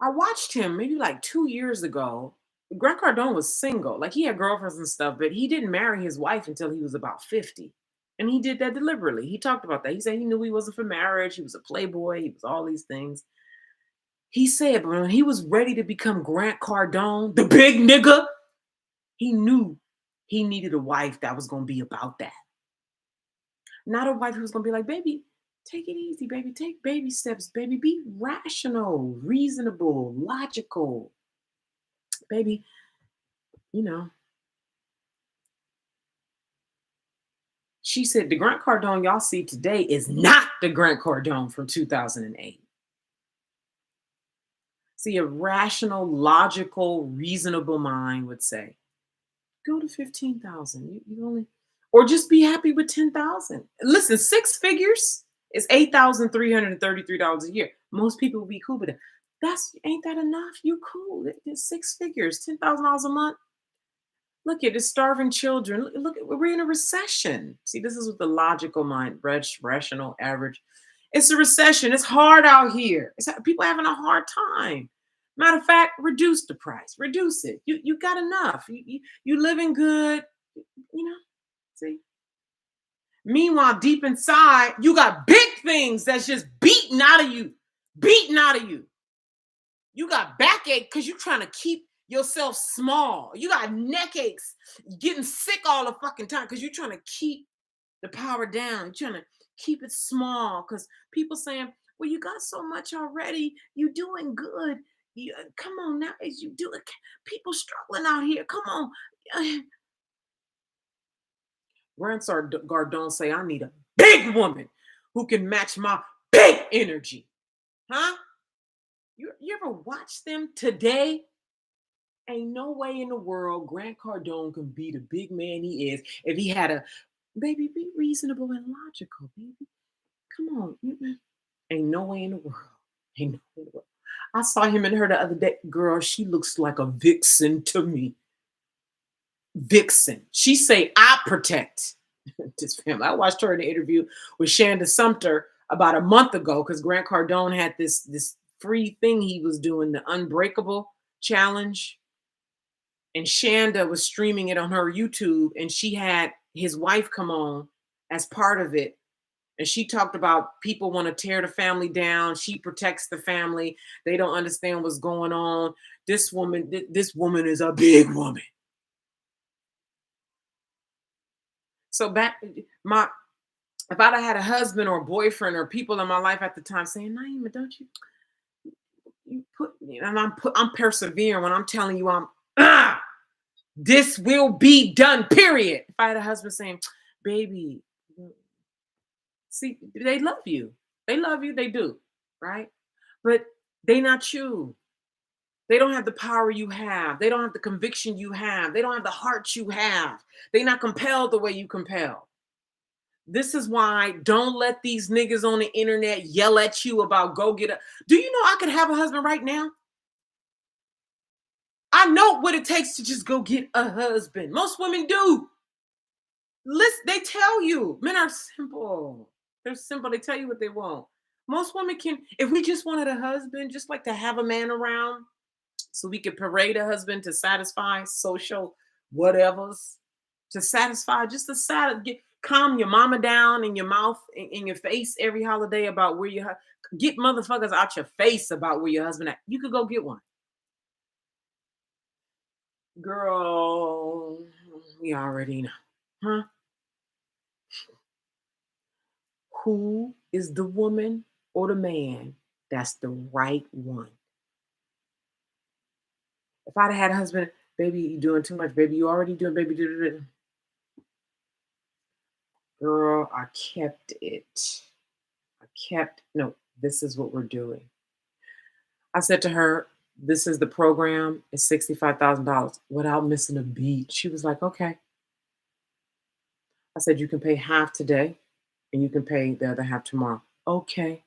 I watched him maybe like 2 years ago. Grant Cardone was single. Like he had girlfriends and stuff, but he didn't marry his wife until he was about 50. And he did that deliberately. He talked about that. He said he knew he wasn't for marriage. He was a playboy. He was all these things. He said, but when he was ready to become Grant Cardone, the big nigga, he knew he needed a wife that was going to be about that. Not a wife who was going to be like, baby, take it easy, baby. Take baby steps, baby. Be rational, reasonable, logical. Baby, you know. She said, the Grant Cardone y'all see today is not the Grant Cardone from 2008. See, a rational, logical, reasonable mind would say, go to 15,000. You only, or just be happy with 10,000. Listen, six figures is $8,333 a year. Most people would be cool with it. Ain't that enough? You cool. It's six figures, $10,000 a month. Look at the starving children. We're in a recession. See, this is what the logical mind, rational, average. It's a recession. It's hard out here. People having a hard time. Matter of fact, reduce the price. Reduce it. You got enough. You living good. You know. See. Meanwhile, deep inside, you got big things that's just beating out of you, beating out of you. You got backache because you're trying to keep yourself small. You got neck aches, getting sick all the fucking time because you're trying to keep the power down. You're trying to keep it small because people saying, well, you got so much already. You doing good. Come on now, as you do it. People struggling out here. Come on. Grant Cardone say, I need a big woman who can match my big energy. Huh? You ever watch them today? Ain't no way in the world Grant Cardone can be the big man he is if he had a baby. Be reasonable and logical, baby. Come on, ain't no way in the world. Ain't no way in the world. I saw him and her the other day. Girl, she looks like a vixen to me. Vixen. She say I protect this family. I watched her in the interview with Shanda Sumter about a month ago because Grant Cardone had this free thing he was doing, the Unbreakable challenge. And Shanda was streaming it on her YouTube, and she had his wife come on as part of it. And she talked about people want to tear the family down. She protects the family. They don't understand what's going on. This woman is a big woman. So if I'd had a husband or a boyfriend or people in my life at the time saying, Naima, don't you put, and I'm persevering when I'm telling you this will be done, period. If I had a husband saying, baby, see, they love you. They love you, they do, right? But they not you. They don't have the power you have. They don't have the conviction you have. They don't have the heart you have. They're not compelled the way you compel. This is why don't let these niggas on the internet yell at you about go get a. Do you know I could have a husband right now? I know what it takes to just go get a husband. Most women do. Listen, they tell you. Men are simple. They're simple. They tell you what they want. Most women can, if we just wanted a husband, just like to have a man around so we could parade a husband to satisfy social whatevers, to satisfy, just to calm your mama down in your mouth, in your face every holiday about where get motherfuckers out your face about where your husband at. You could go get one. Girl, we already know. Huh? Who is the woman or the man that's the right one? If I'd had a husband, baby, you doing too much, baby, you already doing, baby. Girl, I kept it. No, this is what we're doing. I said to her, this is the program, it's $65,000 without missing a beat. She was like, okay. I said, you can pay half today and you can pay the other half tomorrow. Okay.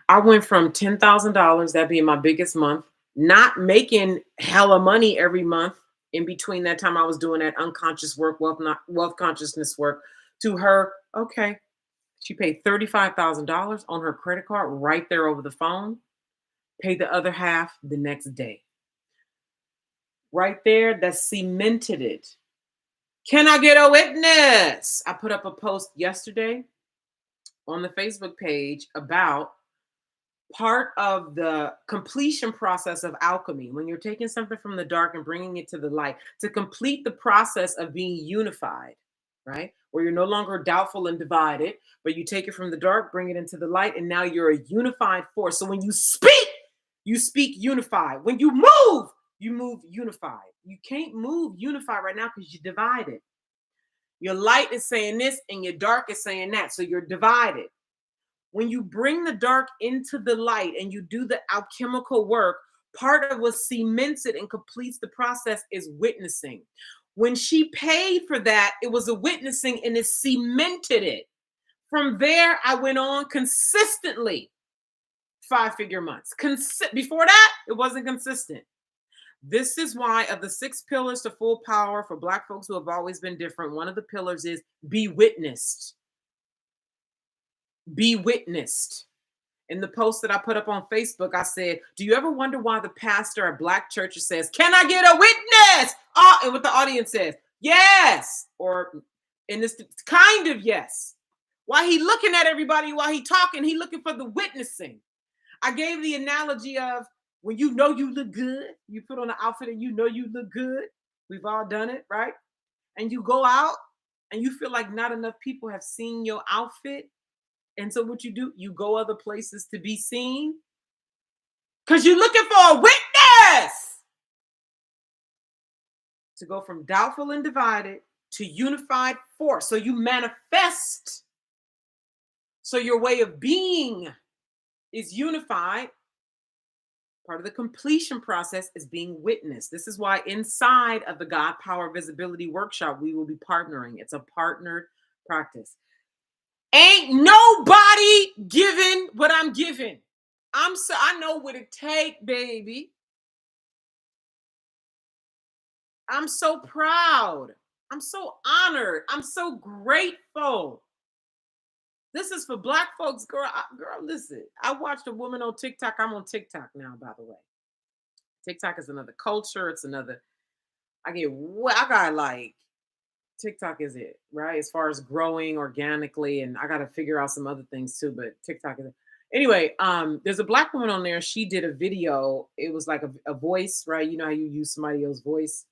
I went from $10,000, that being my biggest month, not making hella money every month. In between that time, I was doing that unconscious work, wealth consciousness work, to her, okay, She paid $35,000 on her credit card right there over the phone, paid the other half the next day. Right there, that cemented it. Can I get a witness? I put up a post yesterday on the Facebook page about part of the completion process of alchemy. When you're taking something from the dark and bringing it to the light, to complete the process of being unified, right? Where you're no longer doubtful and divided, but you take it from the dark, bring it into the light, and now you're a unified force. So when you speak unified. When you move unified. You can't move unified right now because you're divided. Your light is saying this and your dark is saying that. So you're divided. When you bring the dark into the light and you do the alchemical work, part of what cements it and completes the process is witnessing. When she paid for that, it was a witnessing and it cemented it. From there, I went on consistently 5-figure months. Before that, it wasn't consistent. This is why, of the 6 pillars to full power for Black folks who have always been different, one of the pillars is be witnessed. Be witnessed. In the post that I put up on Facebook, I said, do you ever wonder why the pastor at Black churches says, can I get a witness? And what the audience says, yes. Or in this kind of yes. Why he looking at everybody while he talking, he looking for the witnessing. I gave the analogy of when you know you look good, you put on an outfit and you know you look good. We've all done it, right? And you go out and you feel like not enough people have seen your outfit. And so what you do, you go other places to be seen because you're looking for a witness to go from doubtful and divided to unified force. So you manifest. So your way of being is unified. Part of the completion process is being witnessed. This is why inside of the God Power Visibility Workshop, we will be partnering. It's a partnered practice. Ain't nobody giving what I'm giving. I know what it take, baby. I'm so proud. I'm so honored. I'm so grateful. This is for Black folks, girl. Girl, listen. I watched a woman on TikTok. I'm on TikTok now, by the way. TikTok is another culture. It's another. I got like TikTok is it, right? As far as growing organically, and I got to figure out some other things too. But TikTok is it. Anyway. There's a Black woman on there. She did a video. It was like a voice, right? You know how you use somebody else's voice,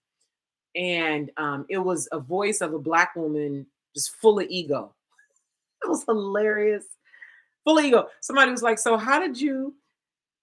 and it was a voice of a Black woman just full of ego. It was hilarious. Full of ego. Somebody was like, so how did you,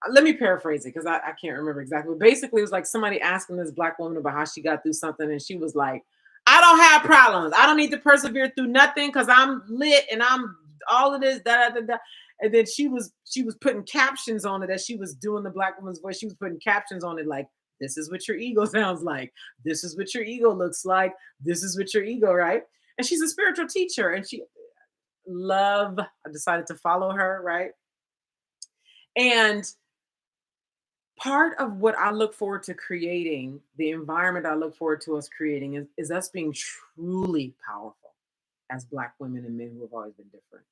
let me paraphrase it because I can't remember exactly. But basically, it was like somebody asking this Black woman about how she got through something. And she was like, I don't have problems. I don't need to persevere through nothing because I'm lit and I'm all of this, da, da, da, da. And then she was putting captions on it as she was doing the Black woman's voice. She was putting captions on it like, this is what your ego sounds like. This is what your ego looks like. This is what your ego, right? And she's a spiritual teacher. And I decided to follow her, right? And part of what I look forward to creating, the environment I look forward to us creating is us being truly powerful as Black women and men who have always been different.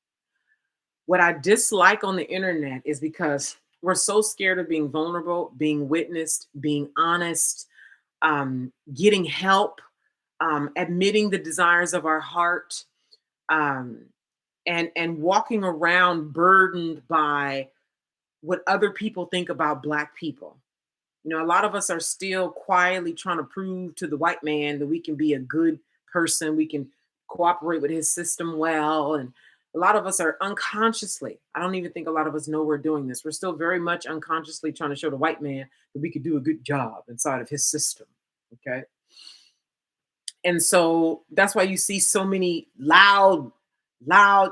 What I dislike on the internet is because we're so scared of being vulnerable, being witnessed, being honest, getting help, admitting the desires of our heart, and walking around burdened by what other people think about Black people. You know, a lot of us are still quietly trying to prove to the white man that we can be a good person, we can cooperate with his system well. And a lot of us are unconsciously, I don't even think a lot of us know we're doing this. We're still very much unconsciously trying to show the white man that we could do a good job inside of his system. Okay. And so that's why you see so many loud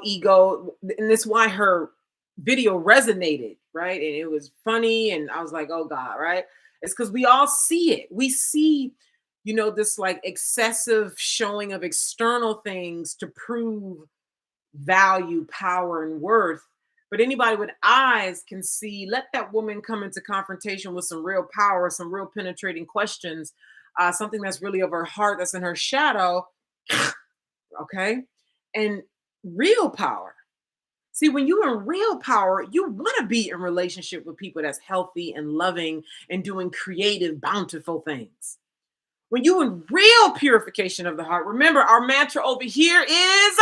ego. And that's why her video resonated, right? And it was funny. And I was like, oh God, right? It's because we all see it. We see, this like excessive showing of external things to prove value, power, and worth. But anybody with eyes can see, let that woman come into confrontation with some real power, some real penetrating questions, something that's really of her heart, that's in her shadow. Okay. And real power. See, when you're in real power, you want to be in relationship with people that's healthy and loving and doing creative, bountiful things. When you in real purification of the heart, remember our mantra over here is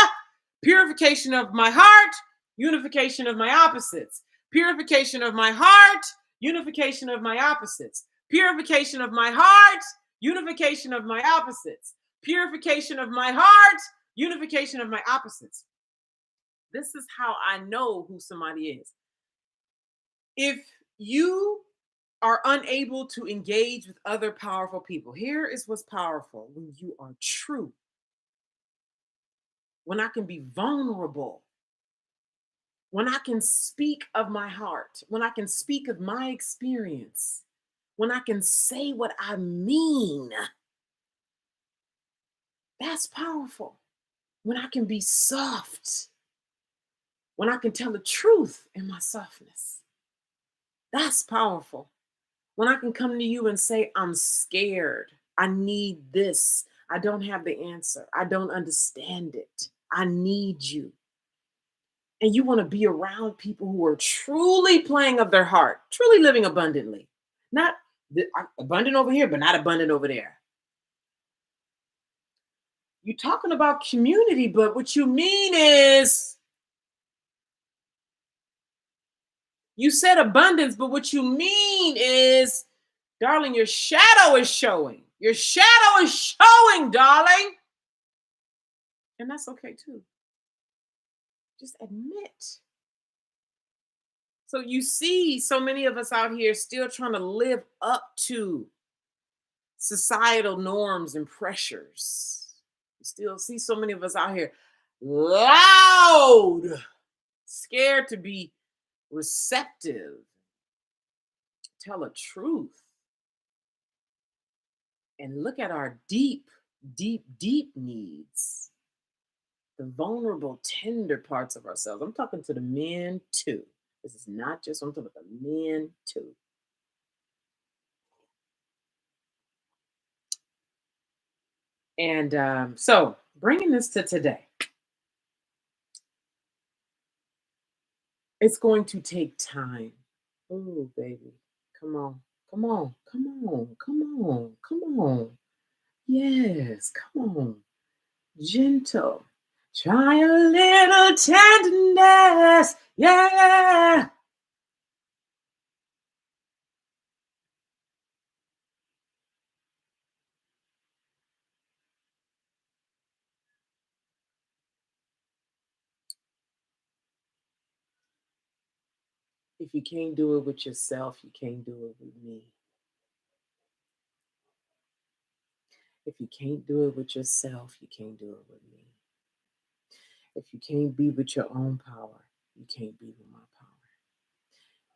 purification of my heart, unification of my opposites. Purification of my heart, unification of my opposites. Purification of my heart, unification of my opposites. Purification of my heart, unification of my opposites. This is how I know who somebody is. If you are unable to engage with other powerful people, here is what's powerful: when you are true, when I can be vulnerable, when I can speak of my heart, when I can speak of my experience, when I can say what I mean, that's powerful. When I can be soft, when I can tell the truth in my softness, that's powerful. When I can come to you and say, I'm scared, I need this, I don't have the answer, I don't understand it, I need you. And you want to be around people who are truly playing of their heart, truly living abundantly. Not abundant over here, but not abundant over there. You're talking about community, but what you mean is you said abundance, but what you mean is, darling, your shadow is showing. Your shadow is showing, darling. And that's okay too. Just admit. So you see so many of us out here still trying to live up to societal norms and pressures. You still see so many of us out here loud, scared to be receptive, tell a truth, and look at our deep, deep, deep needs, the vulnerable, tender parts of ourselves. I'm talking to the men too. This is not just, I'm talking about the men too. And so bringing this to today, it's going to take time. Oh, baby. Come on. Come on. Come on. Come on. Come on. Yes. Come on. Gentle. Try a little tenderness. Yeah. If you can't do it with yourself, you can't do it with me. If you can't do it with yourself, you can't do it with me. If you can't be with your own power, you can't be with my power.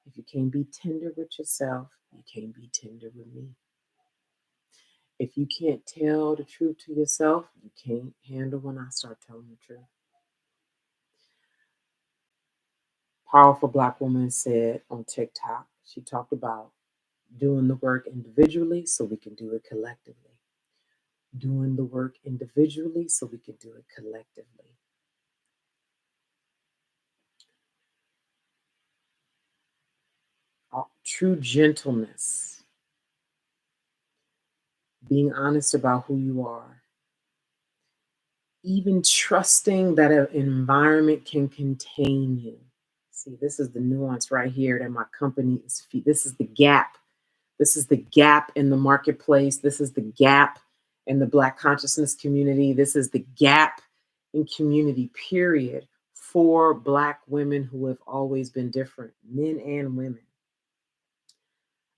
If you can't be tender with yourself, you can't be tender with me. If you can't tell the truth to yourself, you can't handle when I start telling the truth. Powerful Black woman said on TikTok, she talked about doing the work individually so we can do it collectively. Doing the work individually so we can do it collectively. True gentleness, being honest about who you are, even trusting that an environment can contain you. See, this is the nuance right here that my company is. This is the gap. This is the gap in the marketplace. This is the gap in the Black consciousness community. This is the gap in community, period, for Black women who have always been different, men and women.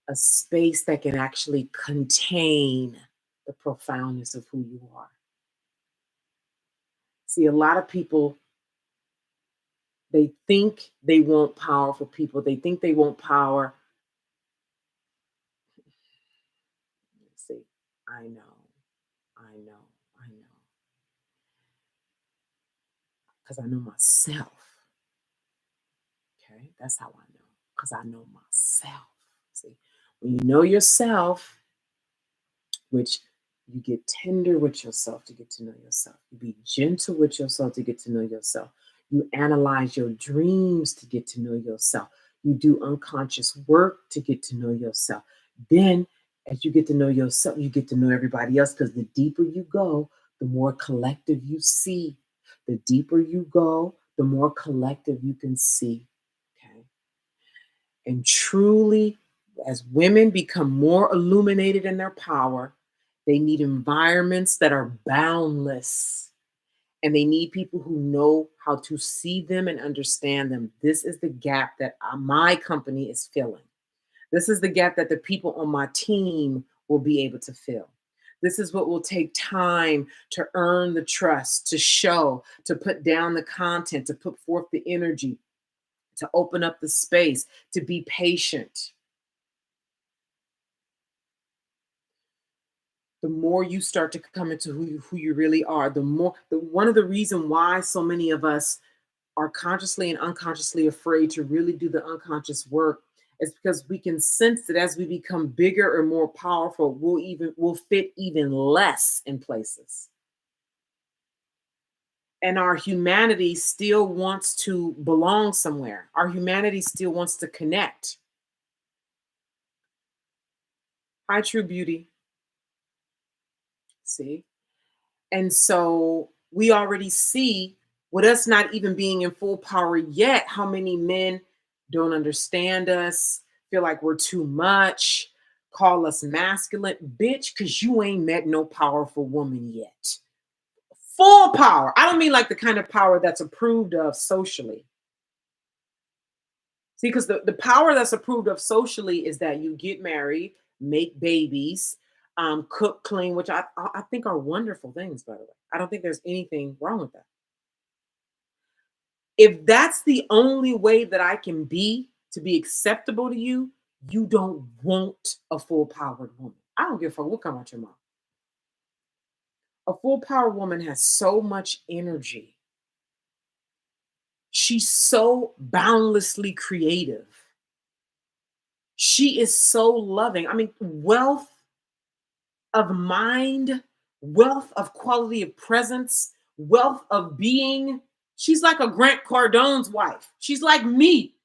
A space that can actually contain the profoundness of who you are. See, a lot of people, they think they want powerful people. They think they want power. Let's see, I know, I know, I know. Because I know myself. Okay, that's how I know. Because I know myself. See, when you know yourself, which you get tender with yourself to get to know yourself. You be gentle with yourself to get to know yourself. You analyze your dreams to get to know yourself. You do unconscious work to get to know yourself. Then, as you get to know yourself, you get to know everybody else because the deeper you go, the more collective you see. The deeper you go, the more collective you can see. Okay. And truly, as women become more illuminated in their power, they need environments that are boundless. And they need people who know how to see them and understand them. This is the gap that my company is filling. This is the gap that the people on my team will be able to fill. This is what will take time to earn the trust, to show, to put down the content, to put forth the energy, to open up the space, to be patient. The more you start to come into who you really are, one of the reason why so many of us are consciously and unconsciously afraid to really do the unconscious work is because we can sense that as we become bigger and more powerful, we'll fit even less in places. And our humanity still wants to belong somewhere. Our humanity still wants to connect. Hi, true beauty. See? And so we already see, with us not even being in full power yet, how many men don't understand us, feel like we're too much, call us masculine. Bitch, because you ain't met no powerful woman yet. Full power. I don't mean like the kind of power that's approved of socially. See, because the power that's approved of socially is that you get married, make babies, cook, clean, which I think are wonderful things, by the way. I don't think there's anything wrong with that. If that's the only way that I can be to be acceptable to you, you don't want a full powered woman. I don't give a fuck what come out your mouth. A full powered woman has so much energy. She's so boundlessly creative. She is so loving. I mean, wealth of mind, wealth of quality of presence, wealth of being. She's like a Grant Cardone's wife. She's like me.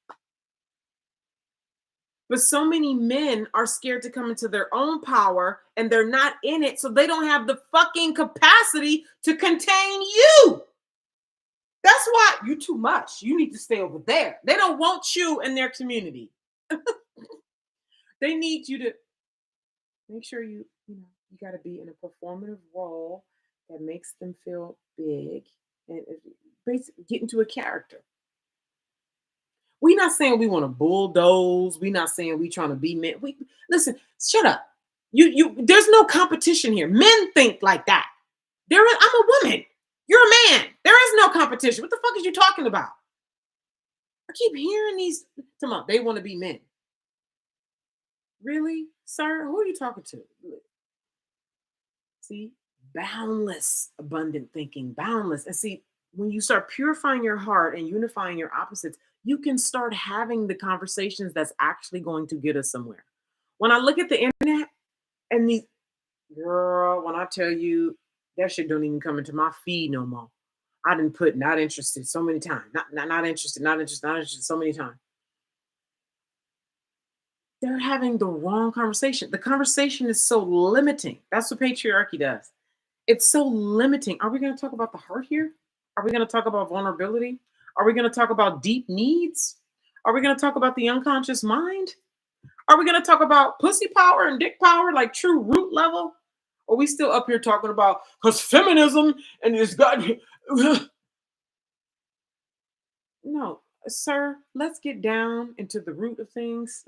But so many men are scared to come into their own power and they're not in it. So they don't have the fucking capacity to contain you. That's why you too much. You need to stay over there. They don't want you in their community. They need you to make sure you got to be in a performative role that makes them feel big and basically get into a character. We're not saying we want to bulldoze. We're not saying we trying to be men. We listen, shut up. There's no competition here. Men think like that. I'm a woman. You're a man. There is no competition. What the fuck is you talking about? I keep hearing these come on, they want to be men. Really, sir? Who are you talking to? See, boundless, abundant thinking, boundless. And see, when you start purifying your heart and unifying your opposites, you can start having the conversations that's actually going to get us somewhere. When I look at the internet and these, girl, when I tell you that shit don't even come into my feed no more. I didn't put not interested so many times. Not interested, not interested, not interested so many times. They're having the wrong conversation. The conversation is so limiting. That's what patriarchy does. It's so limiting. Are we going to talk about the heart here? Are we going to talk about vulnerability? Are we going to talk about deep needs? Are we going to talk about the unconscious mind? Are we going to talk about pussy power and dick power, like true root level? Or are we still up here talking about because feminism and it's got no, sir, let's get down into the root of things.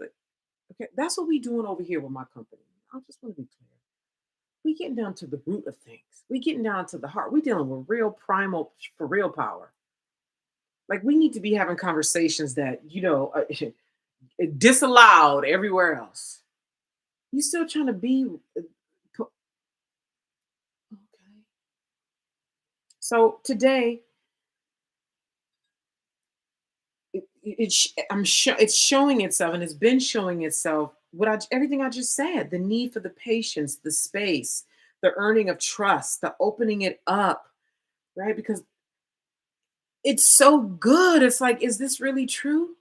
Okay, that's what we doing over here with my company. I just want to be clear. We getting down to the root of things. We getting down to the heart. We dealing with real primal for real power. Like we need to be having conversations that disallowed everywhere else. You still trying to be okay? So today, it's showing itself, and it's been showing itself. Everything I just said: the need for the patience, the space, the earning of trust, the opening it up, right? Because It's so good. It's like, is this really true?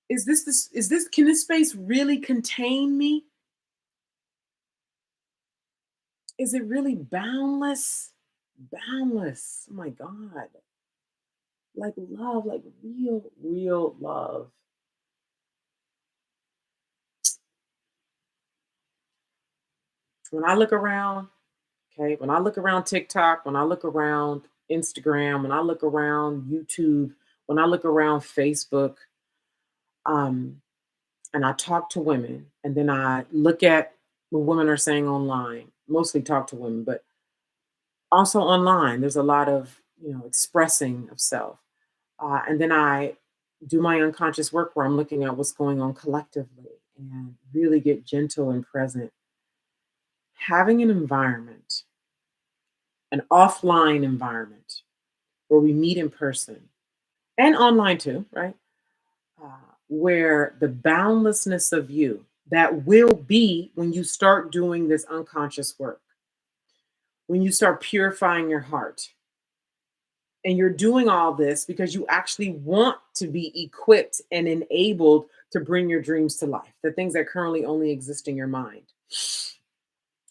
Is this can this space really contain me? Is it really boundless? Boundless. Oh my God. Like love, like real, real love. When I look around, okay, when I look around TikTok, when I look around Instagram, when I look around YouTube, when I look around Facebook, um, and I talk to women, and then I look at what women are saying online, mostly talk to women, but also online, there's a lot of, expressing of self. And then I do my unconscious work where I'm looking at what's going on collectively and really get gentle and present. Having an environment, an offline environment where we meet in person and online too, right? Uh, where the boundlessness of you that will be when you start doing this unconscious work, when you start purifying your heart, and you're doing all this because you actually want to be equipped and enabled to bring your dreams to life, the things that currently only exist in your mind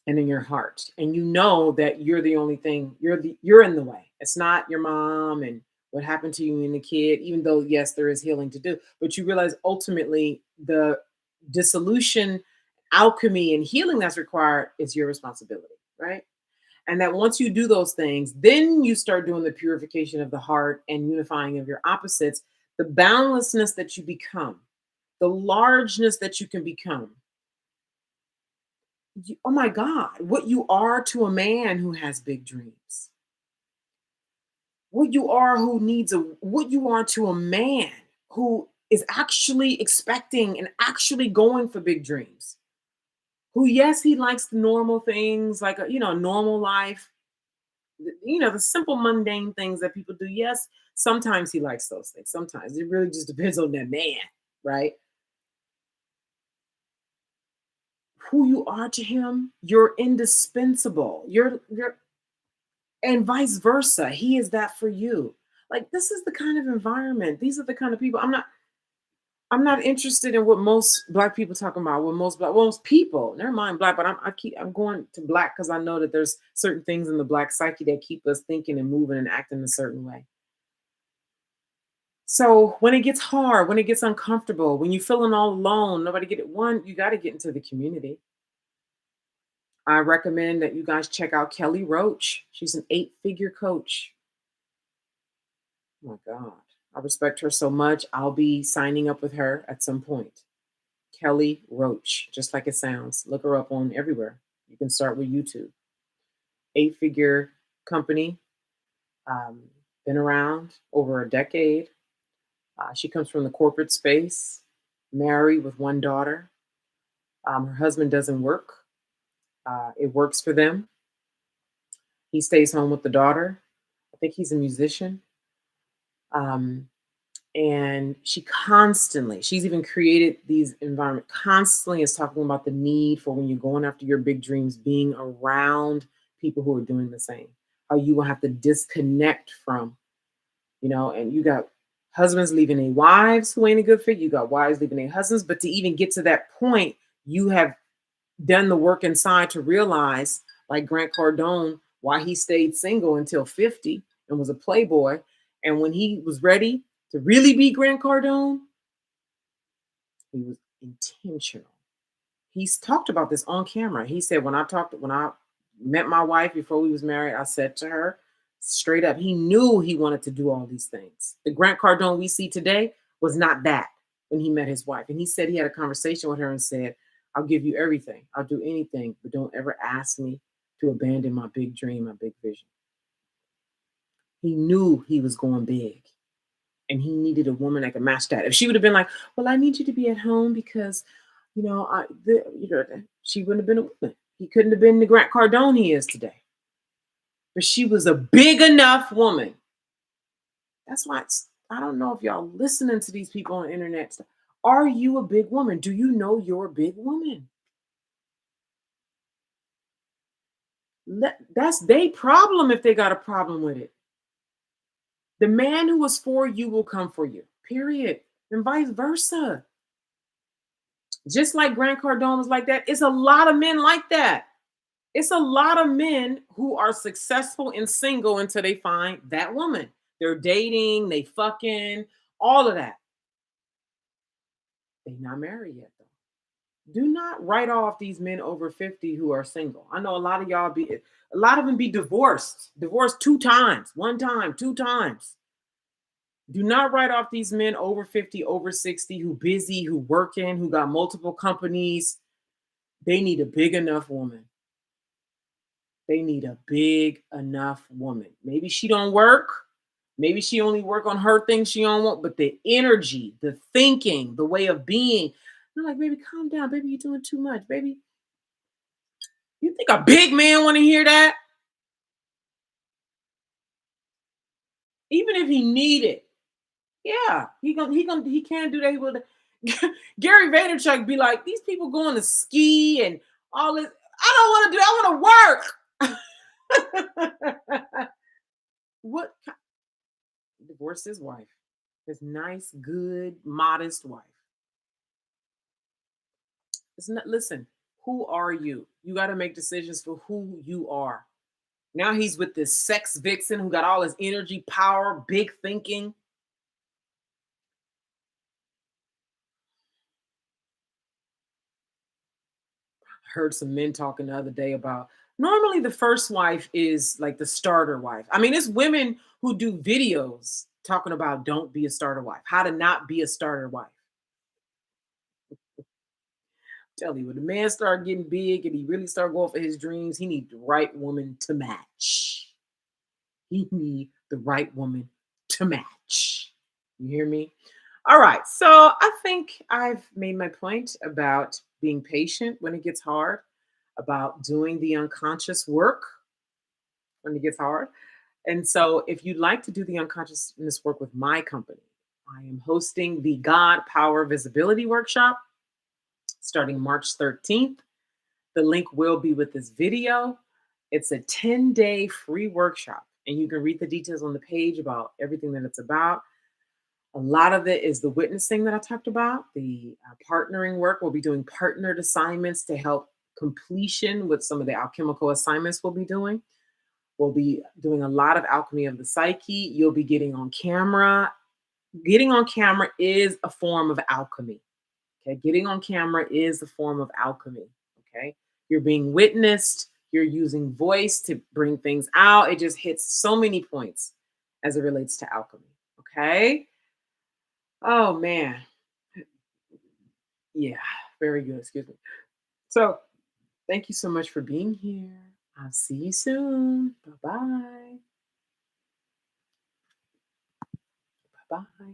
and in your heart. And you know that you're the only thing, you're in the way. It's not your mom and what happened to you and the kid, even though yes, there is healing to do, but you realize ultimately the dissolution, alchemy, and healing that's required is your responsibility, right? And that once you do those things, then you start doing the purification of the heart and unifying of your opposites, the boundlessness that you become, the largeness that you can become. Oh my God, what you are to a man who has big dreams, what you are to a man who is actually expecting and actually going for big dreams. Who, yes, he likes the normal things like a normal life, the simple mundane things that people do. Yes, sometimes he likes those things. Sometimes it really just depends on that man, right? Who you are to him, you're indispensable. You're and vice versa. He is that for you. Like this is the kind of environment. These are the kind of people. I'm not interested in what most black people talk about. What most people, never mind black, but I'm going to black because I know that there's certain things in the black psyche that keep us thinking and moving and acting a certain way. So when it gets hard, when it gets uncomfortable, when you're feeling all alone, nobody get it. One, you got to get into the community. I recommend that you guys check out Kelly Roach. She's an 8-figure coach. Oh my God. I respect her so much. I'll be signing up with her at some point. Kelly Roach, just like it sounds. Look her up on everywhere. You can start with YouTube. 8-figure company, um, been around over a decade. She comes from the corporate space, married with one daughter. Her husband doesn't work. It works for them. He stays home with the daughter. I think he's a musician. Um, and she's even created these environment constantly is talking about the need for when you're going after your big dreams, being around people who are doing the same. How you will have to disconnect from, and you got husbands leaving their wives who ain't a good fit. You got wives leaving their husbands. But to even get to that point, you have done the work inside to realize, like Grant Cardone, why he stayed single until 50 and was a playboy. And when he was ready to really be Grant Cardone, he was intentional. He's talked about this on camera. He said, when I met my wife before we was married, I said to her straight up, he knew he wanted to do all these things. The Grant Cardone we see today was not that when he met his wife. And he said he had a conversation with her and said, I'll give you everything. I'll do anything, but don't ever ask me to abandon my big dream, my big vision. He knew he was going big and he needed a woman that could match that. If she would have been like, well, I need you to be at home because, she wouldn't have been a woman. He couldn't have been the Grant Cardone he is today. But she was a big enough woman. That's why I don't know if y'all listening to these people on the internet. Are you a big woman? Do you know you're a big woman? That's their problem if they got a problem with it. The man who is for you will come for you, period. And vice versa. Just like Grant Cardone was like that, it's a lot of men like that. It's a lot of men who are successful and single until they find that woman. They're dating, they fucking, all of that. They not married yet though. Do not write off these men over 50 who are single. I know a lot of y'all be a lot of them be divorced two times, one time, two times. Do not write off these men over 50, over 60 who busy, who working, who got multiple companies. They need a big enough woman. They need a big enough woman. Maybe she don't work. Maybe she only work on her things she don't want, but the energy, the thinking, the way of being. I'm like, baby, calm down. Baby, you're doing too much. Baby, you think a big man want to hear that? Even if he need it. Yeah, he can't do that. He will. Gary Vaynerchuk be like, these people going to ski and all this. I don't want to do. I want to work. What? Divorced his wife. His nice, good, modest wife. It's not. Listen, who are you? You got to make decisions for who you are. Now he's with this sex vixen who got all his energy, power, big thinking. Heard some men talking the other day about normally the first wife is like the starter wife. I mean, it's women who do videos talking about don't be a starter wife, how to not be a starter wife. Tell you, when the man start getting big and he really start going for his dreams, he need the right woman to match. He need the right woman to match. You hear me? All right. So I think I've made my point about being patient when it gets hard, about doing the unconscious work when it gets hard. And so if you'd like to do the unconsciousness work with my company, I am hosting the God Power Visibility Workshop starting March 13th. The link will be with this video. It's a 10-day free workshop, and you can read the details on the page about everything that it's about. A lot of it is the witnessing that I talked about, the partnering work. We'll be doing partnered assignments to help completion with some of the alchemical assignments we'll be doing. We'll be doing a lot of alchemy of the psyche. You'll be getting on camera. Getting on camera is a form of alchemy. Okay. Getting on camera is a form of alchemy. Okay. You're being witnessed. You're using voice to bring things out. It just hits so many points as it relates to alchemy. Okay. Oh, man. Yeah. Very good. Excuse me. So thank you so much for being here. I'll see you soon. Bye bye. Bye bye.